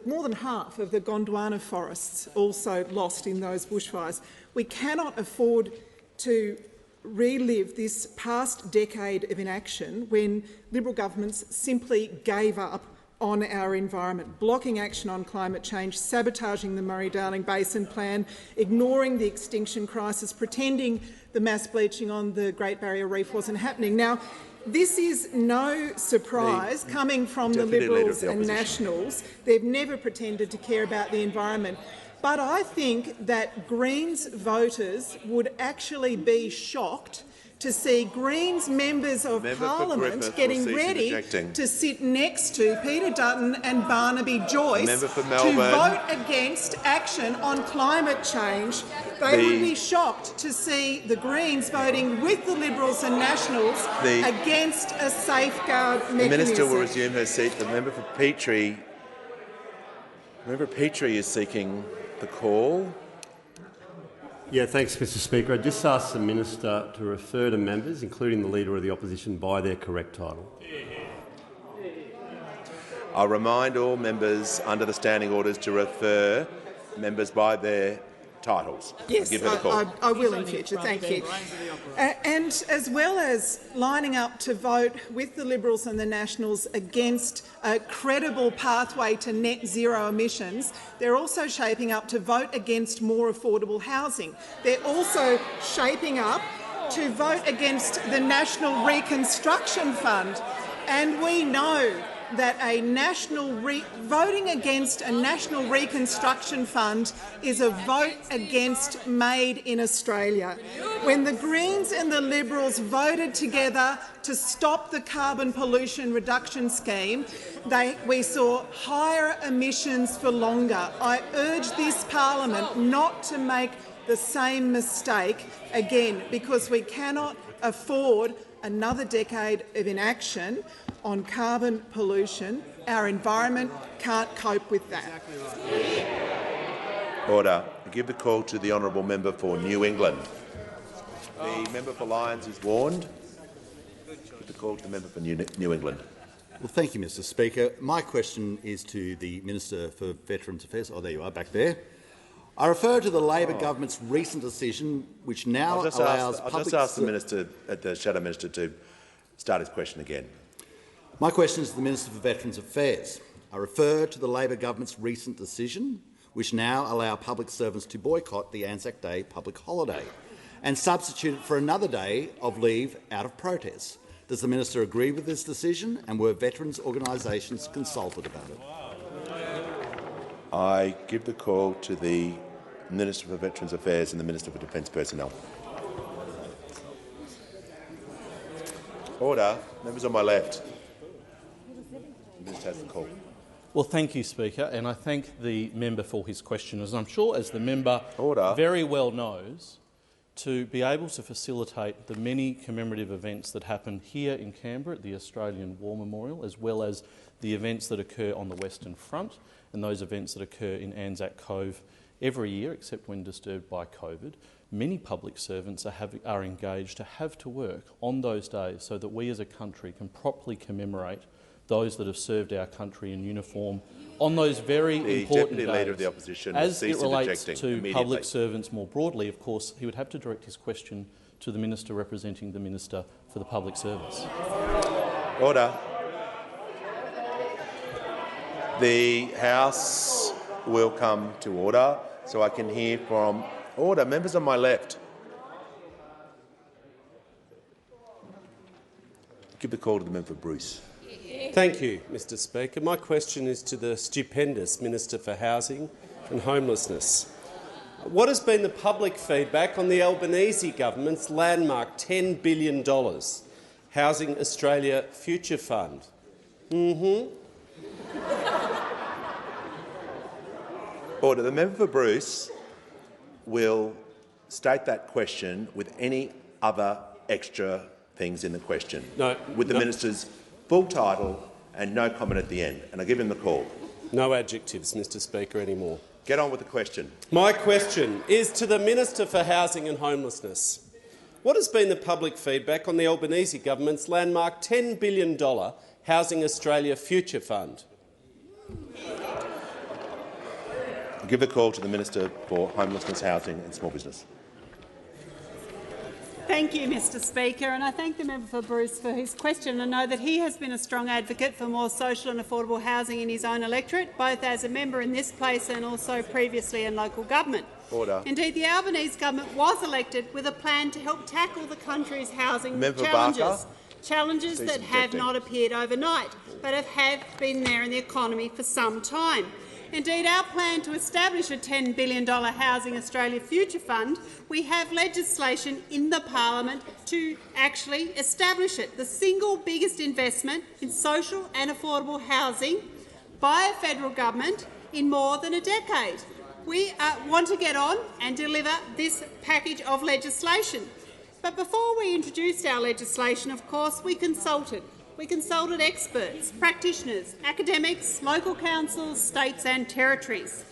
More than half of the Gondwana forests also lost in those bushfires. We cannot afford to relive this past decade of inaction when Liberal governments simply gave up on our environment, blocking action on climate change, sabotaging the Murray-Darling Basin Plan, ignoring the extinction crisis, pretending the mass bleaching on the Great Barrier Reef wasn't happening. Now, this is no surprise coming from the Liberals and Nationals. They've never pretended to care about the environment. But I think that Greens voters would actually be shocked to see Greens members of Parliament getting ready to sit next to Peter Dutton and Barnaby Joyce to vote against action on climate change. They would be shocked to see the Greens voting with the Liberals and Nationals against a safeguard mechanism. The Minister will resume her seat. The member for Petrie, is seeking the call. Yeah, thanks, Mr Speaker. I just asked the Minister to refer to members, including the Leader of the Opposition, by their correct title. I'll remind all members under the standing orders to refer members by their titles. Yes, I will in future. Thank you. And as well as lining up to vote with the Liberals and the Nationals against a credible pathway to net zero emissions, they're also shaping up to vote against more affordable housing. They're also shaping up to vote against the National Reconstruction Fund. And we know that voting against a National Reconstruction Fund is a vote against Made in Australia. When the Greens and the Liberals voted together to stop the carbon pollution reduction scheme, we saw higher emissions for longer. I urge this parliament not to make the same mistake again, because we cannot afford another decade of inaction on carbon pollution. Our environment can't cope with that. Order. I give the call to the honourable member for New England. The member for Lyons is warned. Give the call to the member for New England. Well, thank you, Mr Speaker. My question is to the Minister for Veterans Affairs. Oh, there you are, back there. I refer to the Labor government's recent decision, which now allows public... I'll just ask the Minister, the Shadow Minister, to start his question again. My question is to the Minister for Veterans Affairs. I refer to the Labor government's recent decision, which now allow public servants to boycott the Anzac Day public holiday and substitute it for another day of leave out of protest. Does the Minister agree with this decision, and were veterans' organisations consulted about it? I give the call to the Minister for Veterans Affairs and the Minister for Defence Personnel. Order. Members on my left. The Minister has the call. Well, thank you, Speaker, and I thank the member for his question. As I'm sure, as the member very well knows, to be able to facilitate the many commemorative events that happen here in Canberra at the Australian War Memorial, as well as the events that occur on the Western Front and those events that occur in Anzac Cove every year, except when disturbed by COVID, many public servants are engaged to have to work on those days so that we as a country can properly commemorate those that have served our country in uniform on those very important days. Deputy Leader of the Opposition will As cease it relates interjecting to immediately. public servants more broadly, of course, he would have to direct his question to the Minister representing the Minister for the Public Service. Order. The House will come to order, so I can hear from order. Members on my left. Give the call to the member for Bruce. Thank you, Mr Speaker. My question is to the stupendous Minister for Housing and Homelessness. What has been the public feedback on the Albanese government's landmark $10 billion Housing Australia Future Fund? Order. The member for Bruce will state that question with any other extra things in the question, with the minister's full title and no comment at the end. And I give him the call. No adjectives, Mr Speaker, anymore. Get on with the question. My question is to the Minister for Housing and Homelessness. What has been the public feedback on the Albanese government's landmark $10 billion Housing Australia Future Fund? I'll give the call to the Minister for Homelessness, Housing and Small Business. Thank you, Mr Speaker, and I thank the member for Bruce for his question. I know that he has been a strong advocate for more social and affordable housing in his own electorate, both as a member in this place and also previously in local government. Order. Indeed, the Albanese government was elected with a plan to help tackle the country's housing Member challenges. Barker. Challenges that have not appeared overnight, but have been there in the economy for some time. Indeed, our plan to establish a $10 billion Housing Australia Future Fund, we have legislation in the parliament to actually establish it, the single biggest investment in social and affordable housing by a federal government in more than a decade. We want to get on and deliver this package of legislation. But before we introduced our legislation, of course, we consulted. We consulted experts, practitioners, academics, local councils, states and territories.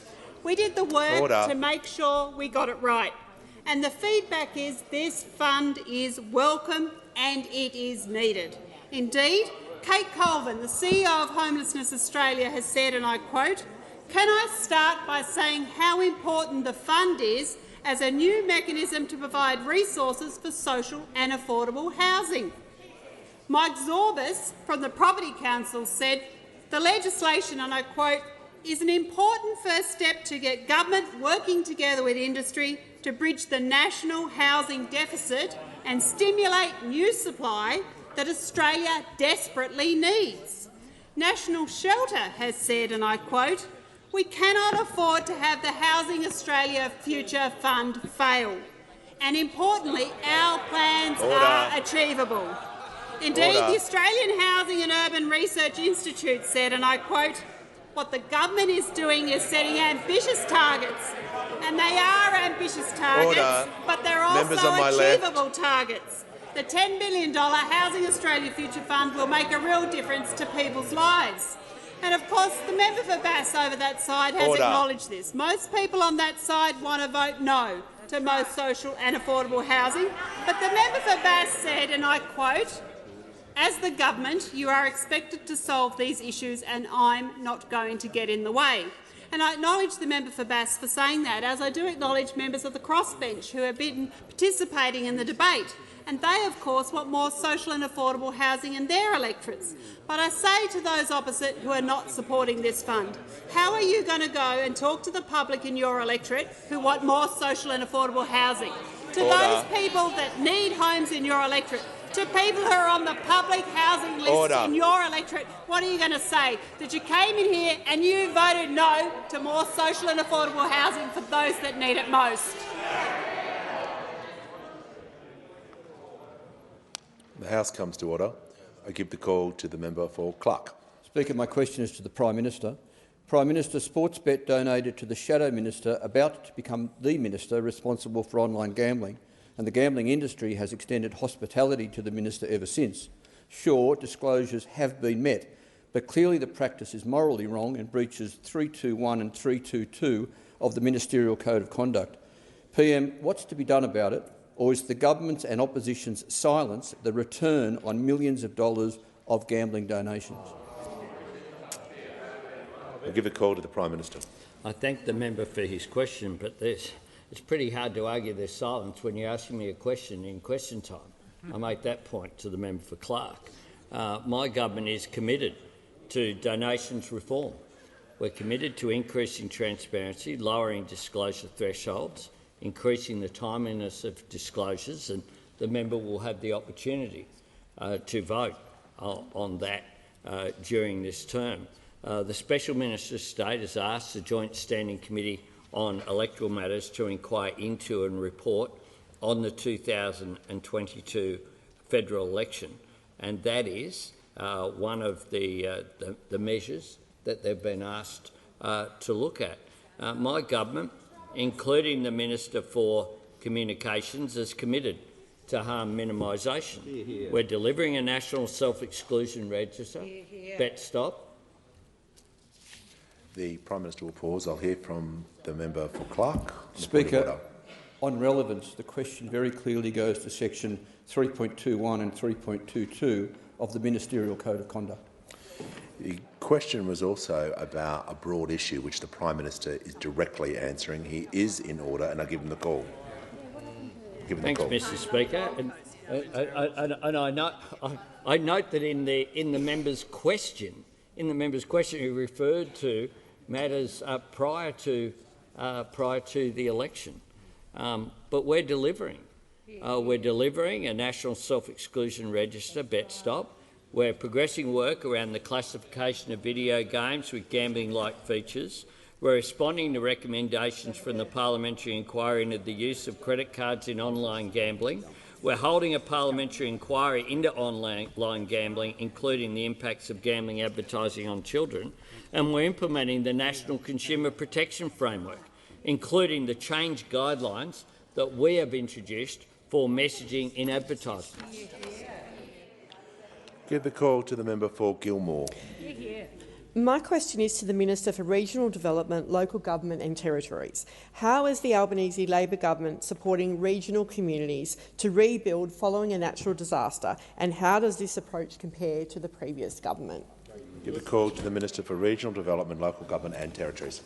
We did the work to make sure we got it right. And the feedback is this fund is welcome and it is needed. Indeed, Kate Colvin, the CEO of Homelessness Australia, has said, and I quote, "Can I start by saying how important the fund is as a new mechanism to provide resources for social and affordable housing?" Mike Zorbas from the Property Council said, "The legislation," and I quote, "is an important first step to get government working together with industry to bridge the national housing deficit and stimulate new supply that Australia desperately needs." National Shelter has said, and I quote, "We cannot afford to have the Housing Australia Future Fund fail. And importantly, our plans are achievable." Indeed, the Australian Housing and Urban Research Institute said, and I quote, "What the government is doing is setting ambitious targets, and they are ambitious targets, but they're also achievable targets. The $10 billion Housing Australia Future Fund will make a real difference to people's lives." And of course, the member for Bass over that side has acknowledged this. Most people on that side want to vote no to most social and affordable housing. But the member for Bass said, and I quote, "As the government, you are expected to solve these issues and I'm not going to get in the way." And I acknowledge the member for Bass for saying that, as I do acknowledge members of the crossbench who have been participating in the debate. And they, of course, want more social and affordable housing in their electorates. But I say to those opposite who are not supporting this fund, how are you going to go and talk to the public in your electorate who want more social and affordable housing? To those people that need homes in your electorate, to people who are on the public housing list in your electorate, what are you going to say? That you came in here and you voted no to more social and affordable housing for those that need it most? The House comes to order. I give the call to the member for Clark. Speaker, my question is to the Prime Minister. Prime Minister, Sportsbet donated to the Shadow Minister about to become the Minister responsible for online gambling, and the gambling industry has extended hospitality to the Minister ever since. Sure, disclosures have been met, but clearly the practice is morally wrong and breaches 321 and 322 of the Ministerial Code of Conduct. PM, what's to be done about it, or is the government's and opposition's silence the return on millions of dollars of gambling donations? I'll give a call to the Prime Minister. I thank the member for his question, but it's pretty hard to argue their silence when you're asking me a question in question time. I make that point to the member for Clark. My government is committed to donations reform. We're committed to increasing transparency, lowering disclosure thresholds, increasing the timeliness of disclosures, and the member will have the opportunity to vote on that during this term. The Special Minister of State has asked the Joint Standing Committee on Electoral Matters to inquire into and report on the 2022 federal election, and that is one of the measures that they've been asked to look at. My government, including the Minister for Communications, is committed to harm minimisation. We're delivering a national self-exclusion register. Bet stop. The Prime Minister will pause. I'll hear from the member for Clark. Speaker, on relevance, the question very clearly goes to section 3.21 and 3.22 of the Ministerial Code of Conduct. The question was also about a broad issue which the Prime Minister is directly answering. He is in order, and I give him the call. Thanks, Mr. Speaker. And I note that in the member's question, he referred to matters prior to the election. But we're delivering. We're delivering a national self-exclusion register, Bet Stop. We're progressing work around the classification of video games with gambling-like features. We're responding to recommendations from the parliamentary inquiry into the use of credit cards in online gambling. We're holding a parliamentary inquiry into online gambling, including the impacts of gambling advertising on children. And we're implementing the National Consumer Protection Framework, including the change guidelines that we have introduced for messaging in advertisements. Give the call to the member for Gilmore. My question is to the Minister for Regional Development, Local Government and Territories. How is the Albanese Labor government supporting regional communities to rebuild following a natural disaster, and how does this approach compare to the previous government? Give the call to the Minister for Regional Development, Local Government and Territories.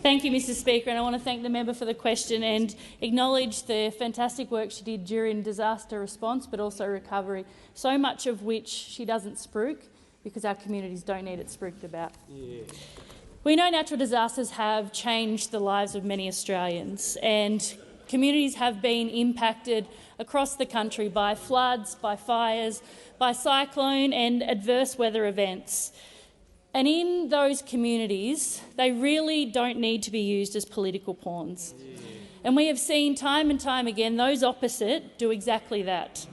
Thank you, Mr. Speaker, and I want to thank the member for the question and acknowledge the fantastic work she did during disaster response, but also recovery, so much of which she doesn't spruik, because our communities don't need it spruiked about. We know natural disasters have changed the lives of many Australians, and communities have been impacted across the country by floods, by fires, by cyclone and adverse weather events. And in those communities, they really don't need to be used as political pawns. And we have seen time and time again those opposite do exactly that.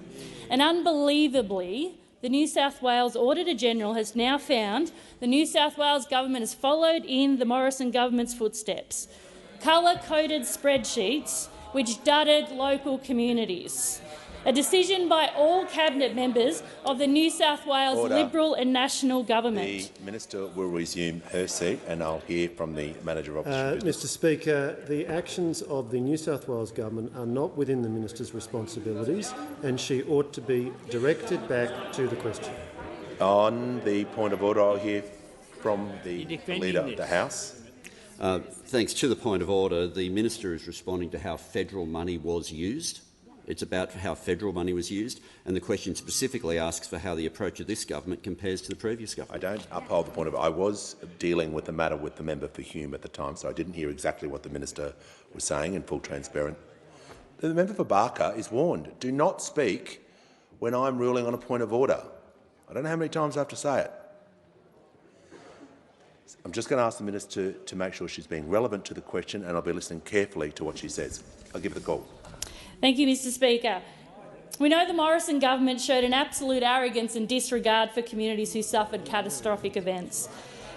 And unbelievably, the New South Wales Auditor-General has now found the New South Wales government has followed in the Morrison government's footsteps. Colour-coded spreadsheets which dudded local communities. A decision by all Cabinet members of the New South Wales Liberal and National Government. The Minister will resume her seat, and I'll hear from the Manager of Opposition. Mr. Speaker, the actions of the New South Wales Government are not within the Minister's responsibilities, and she ought to be directed back to the question. On the point of order, I'll hear from the Leader of the House. Thanks. To the point of order, the Minister is responding to how federal money was used. It's about how federal money was used, and the question specifically asks for how the approach of this government compares to the previous government. I don't uphold the point of order. I was dealing with the matter with the member for Hume at the time, so I didn't hear exactly what the Minister was saying in full transparency. The member for Barker is warned, do not speak when I'm ruling on a point of order. I don't know how many times I have to say it. I'm just going to ask the Minister to make sure she's being relevant to the question, and I'll be listening carefully to what she says. I'll give her the call. Thank you, Mr. Speaker. We know the Morrison government showed an absolute arrogance and disregard for communities who suffered catastrophic events.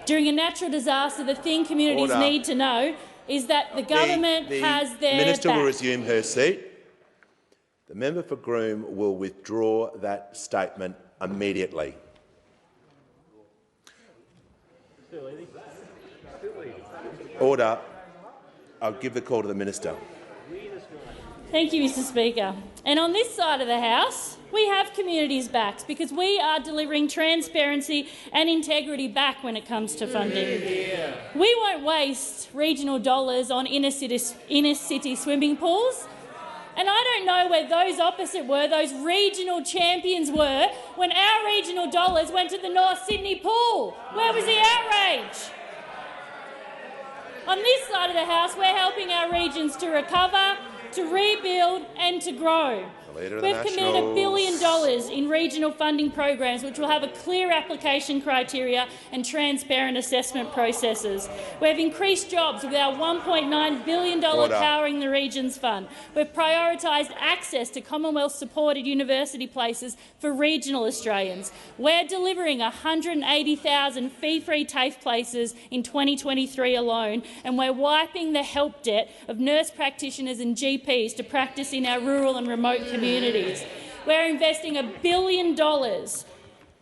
During a natural disaster, the thing communities need to know is that the government has their back. The Minister will resume her seat. The member for Groom will withdraw that statement immediately. Order. I'll give the call to the Minister. Thank you, Mr Speaker. And on this side of the House, we have communities' backs because we are delivering transparency and integrity back when it comes to funding. We won't waste regional dollars on inner-city swimming pools. And I don't know where those opposite were, those regional champions were, when our regional dollars went to the North Sydney pool. Where was the outrage? On this side of the House, we're helping our regions to recover, to rebuild and to grow. We've committed $1 billion in regional funding programs which will have a clear application criteria and transparent assessment processes. We've increased jobs with our $1.9 billion Powering the Regions Fund. We've prioritised access to Commonwealth-supported university places for regional Australians. We're delivering 180,000 fee-free TAFE places in 2023 alone, and we're wiping the help debt of nurse practitioners and GPs to practice in our rural and remote communities. We're investing $1 billion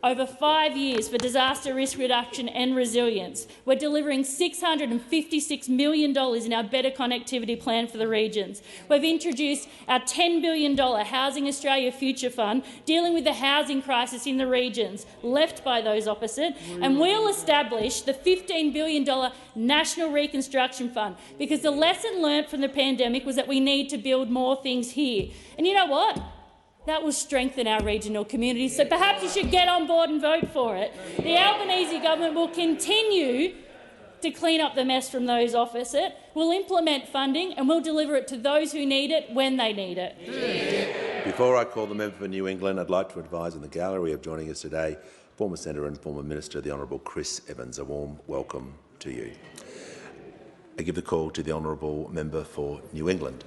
over 5 years for disaster risk reduction and resilience. We're delivering $656 million in our Better Connectivity Plan for the regions. We've introduced our $10 billion Housing Australia Future Fund, dealing with the housing crisis in the regions left by those opposite, and we'll establish the $15 billion National Reconstruction Fund, because the lesson learnt from the pandemic was that we need to build more things here. And you know what? That will strengthen our regional communities, so perhaps you should get on board and vote for it. The Albanese government will continue to clean up the mess from those opposite. We'll implement funding and we'll deliver it to those who need it when they need it. Before I call the member for New England, I'd like to advise in the gallery of joining us today former Senator and former Minister, the Honourable Chris Evans. A warm welcome to you. I give the call to the Honourable Member for New England.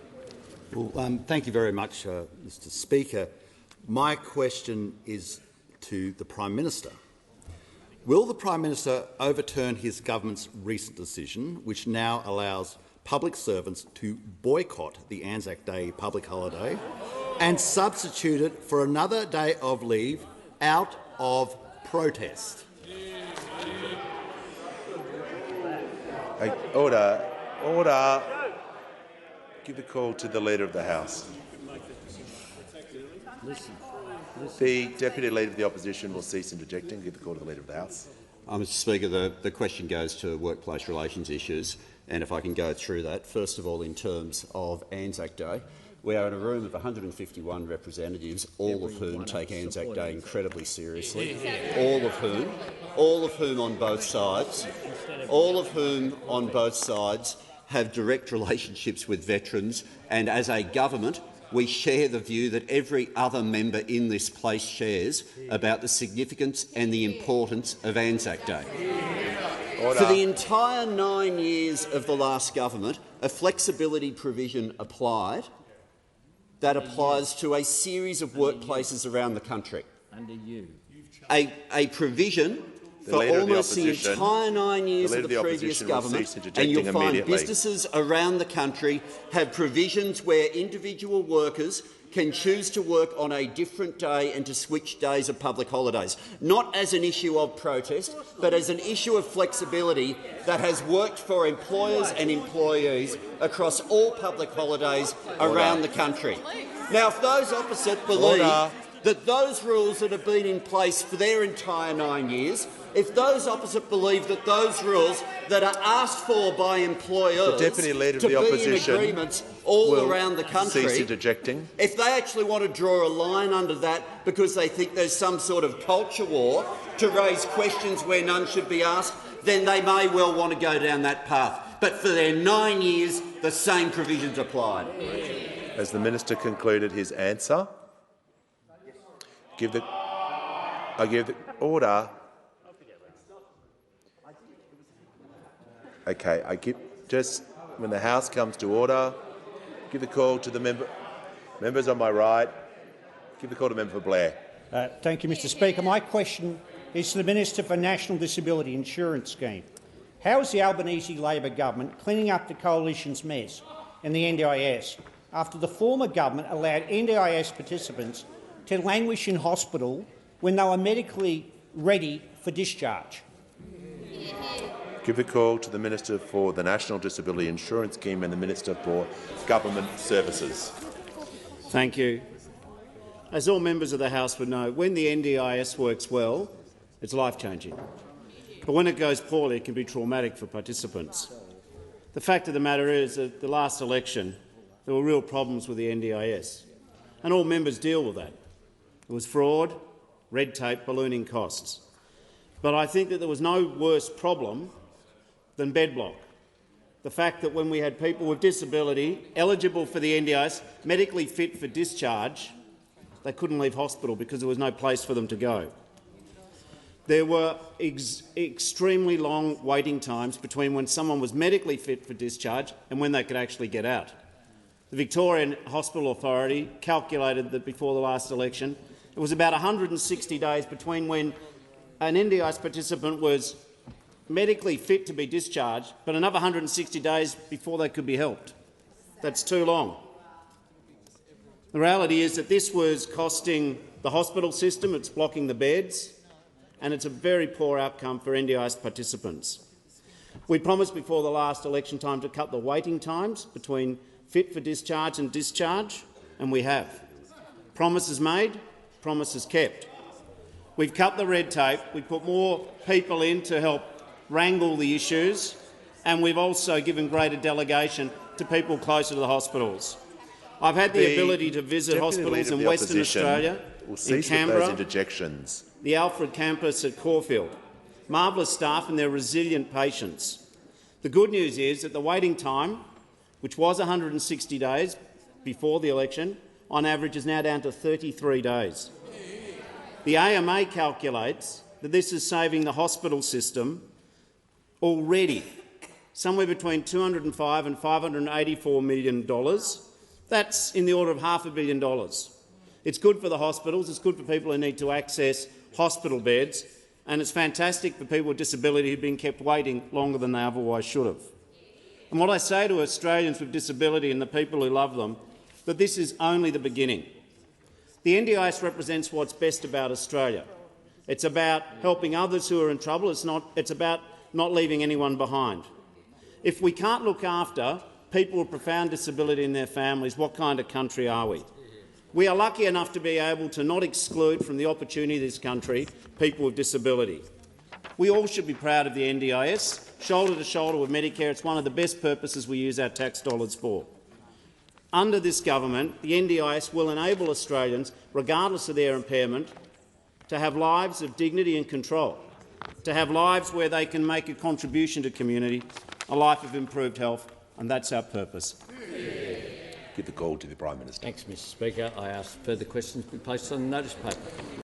Well, thank you very much, Mr Speaker. My question is to the Prime Minister. Will the Prime Minister overturn his government's recent decision, which now allows public servants to boycott the Anzac Day public holiday and substitute it for another day of leave out of protest? Order. Order. Give the call to the Leader of the House. The Deputy Leader of the Opposition will cease interjecting. Give the call to the Leader of the House. Mr Speaker, the question goes to workplace relations issues, and if I can go through that. First of all, in terms of Anzac Day, we are in a room of 151 representatives, all of whom take Anzac Day incredibly seriously, all of whom on both sides have direct relationships with veterans, and as a government we share the view that every other member in this place shares about the significance and the importance of Anzac Day. Order. For the entire 9 years of the last government, a flexibility provision applied that applies to a series of workplaces around the country. Under you. A provision for almost the entire 9 years of the previous government, and you'll find businesses around the country have provisions where individual workers can choose to work on a different day and to switch days of public holidays, not as an issue of protest, but as an issue of flexibility that has worked for employers and employees across all public holidays around the country. Now, if those opposite believe that those rules that have been in place for their entire 9 years, if those opposite believe that those rules that are asked for by employers the Deputy Leader of the Opposition be in agreements all around the country, cease interjecting. If they actually want to draw a line under that because they think there's some sort of culture war to raise questions where none should be asked, then they may well want to go down that path. But for their 9 years, the same provisions applied. Has the Minister concluded his answer? I give the order. Okay, just when the House comes to order, give the call to the members on my right. Give the call to member for Blair. Thank you, Mr Speaker. My question is to the Minister for National Disability Insurance Scheme. How is the Albanese Labor government cleaning up the coalition's mess in the NDIS after the former government allowed NDIS participants to languish in hospital when they were medically ready for discharge? Give the call to the Minister for the National Disability Insurance Scheme and the Minister for Government Services. Thank you. As all members of the House would know, when the NDIS works well, it's life-changing. But when it goes poorly, it can be traumatic for participants. The fact of the matter is that at the last election, there were real problems with the NDIS, and all members deal with that. There was fraud, red tape, ballooning costs. But I think that there was no worse problem than bedblock. The fact that when we had people with disability eligible for the NDIS, medically fit for discharge, they couldn't leave hospital because there was no place for them to go. There were extremely long waiting times between when someone was medically fit for discharge and when they could actually get out. The Victorian Hospital Authority calculated that before the last election, it was about 160 days between when an NDIS participant was medically fit to be discharged, but another 160 days before they could be helped. That's too long. The reality is that this was costing the hospital system, it's blocking the beds, and it's a very poor outcome for NDIS participants. We promised before the last election time to cut the waiting times between fit for discharge and discharge, and we have. Promises made, promises kept. We've cut the red tape, we've put more people in to help wrangle the issues, and we've also given greater delegation to people closer to the hospitals. I've had the ability to visit hospitals in Western Australia, in Canberra, the Alfred campus at Caulfield. Marvellous staff and their resilient patients. The good news is that the waiting time, which was 160 days before the election, on average is now down to 33 days. The AMA calculates that this is saving the hospital system already somewhere between $205 and $584 million. That's in the order of $500 million. It's good for the hospitals, it's good for people who need to access hospital beds, and it's fantastic for people with disability who've been kept waiting longer than they otherwise should have. And what I say to Australians with disability and the people who love them, that this is only the beginning. The NDIS represents what's best about Australia. It's about helping others who are in trouble. It's about not leaving anyone behind. If we can't look after people with profound disability and their families, what kind of country are we? We are lucky enough to be able to not exclude from the opportunity of this country people with disability. We all should be proud of the NDIS, shoulder to shoulder with Medicare. It's one of the best purposes we use our tax dollars for. Under this government, the NDIS will enable Australians, regardless of their impairment, to have lives of dignity and control, to have lives where they can make a contribution to community, a life of improved health, and that's our purpose. Give the call to the Prime Minister. Thanks, Mr Speaker. I ask further questions be placed on the notice paper.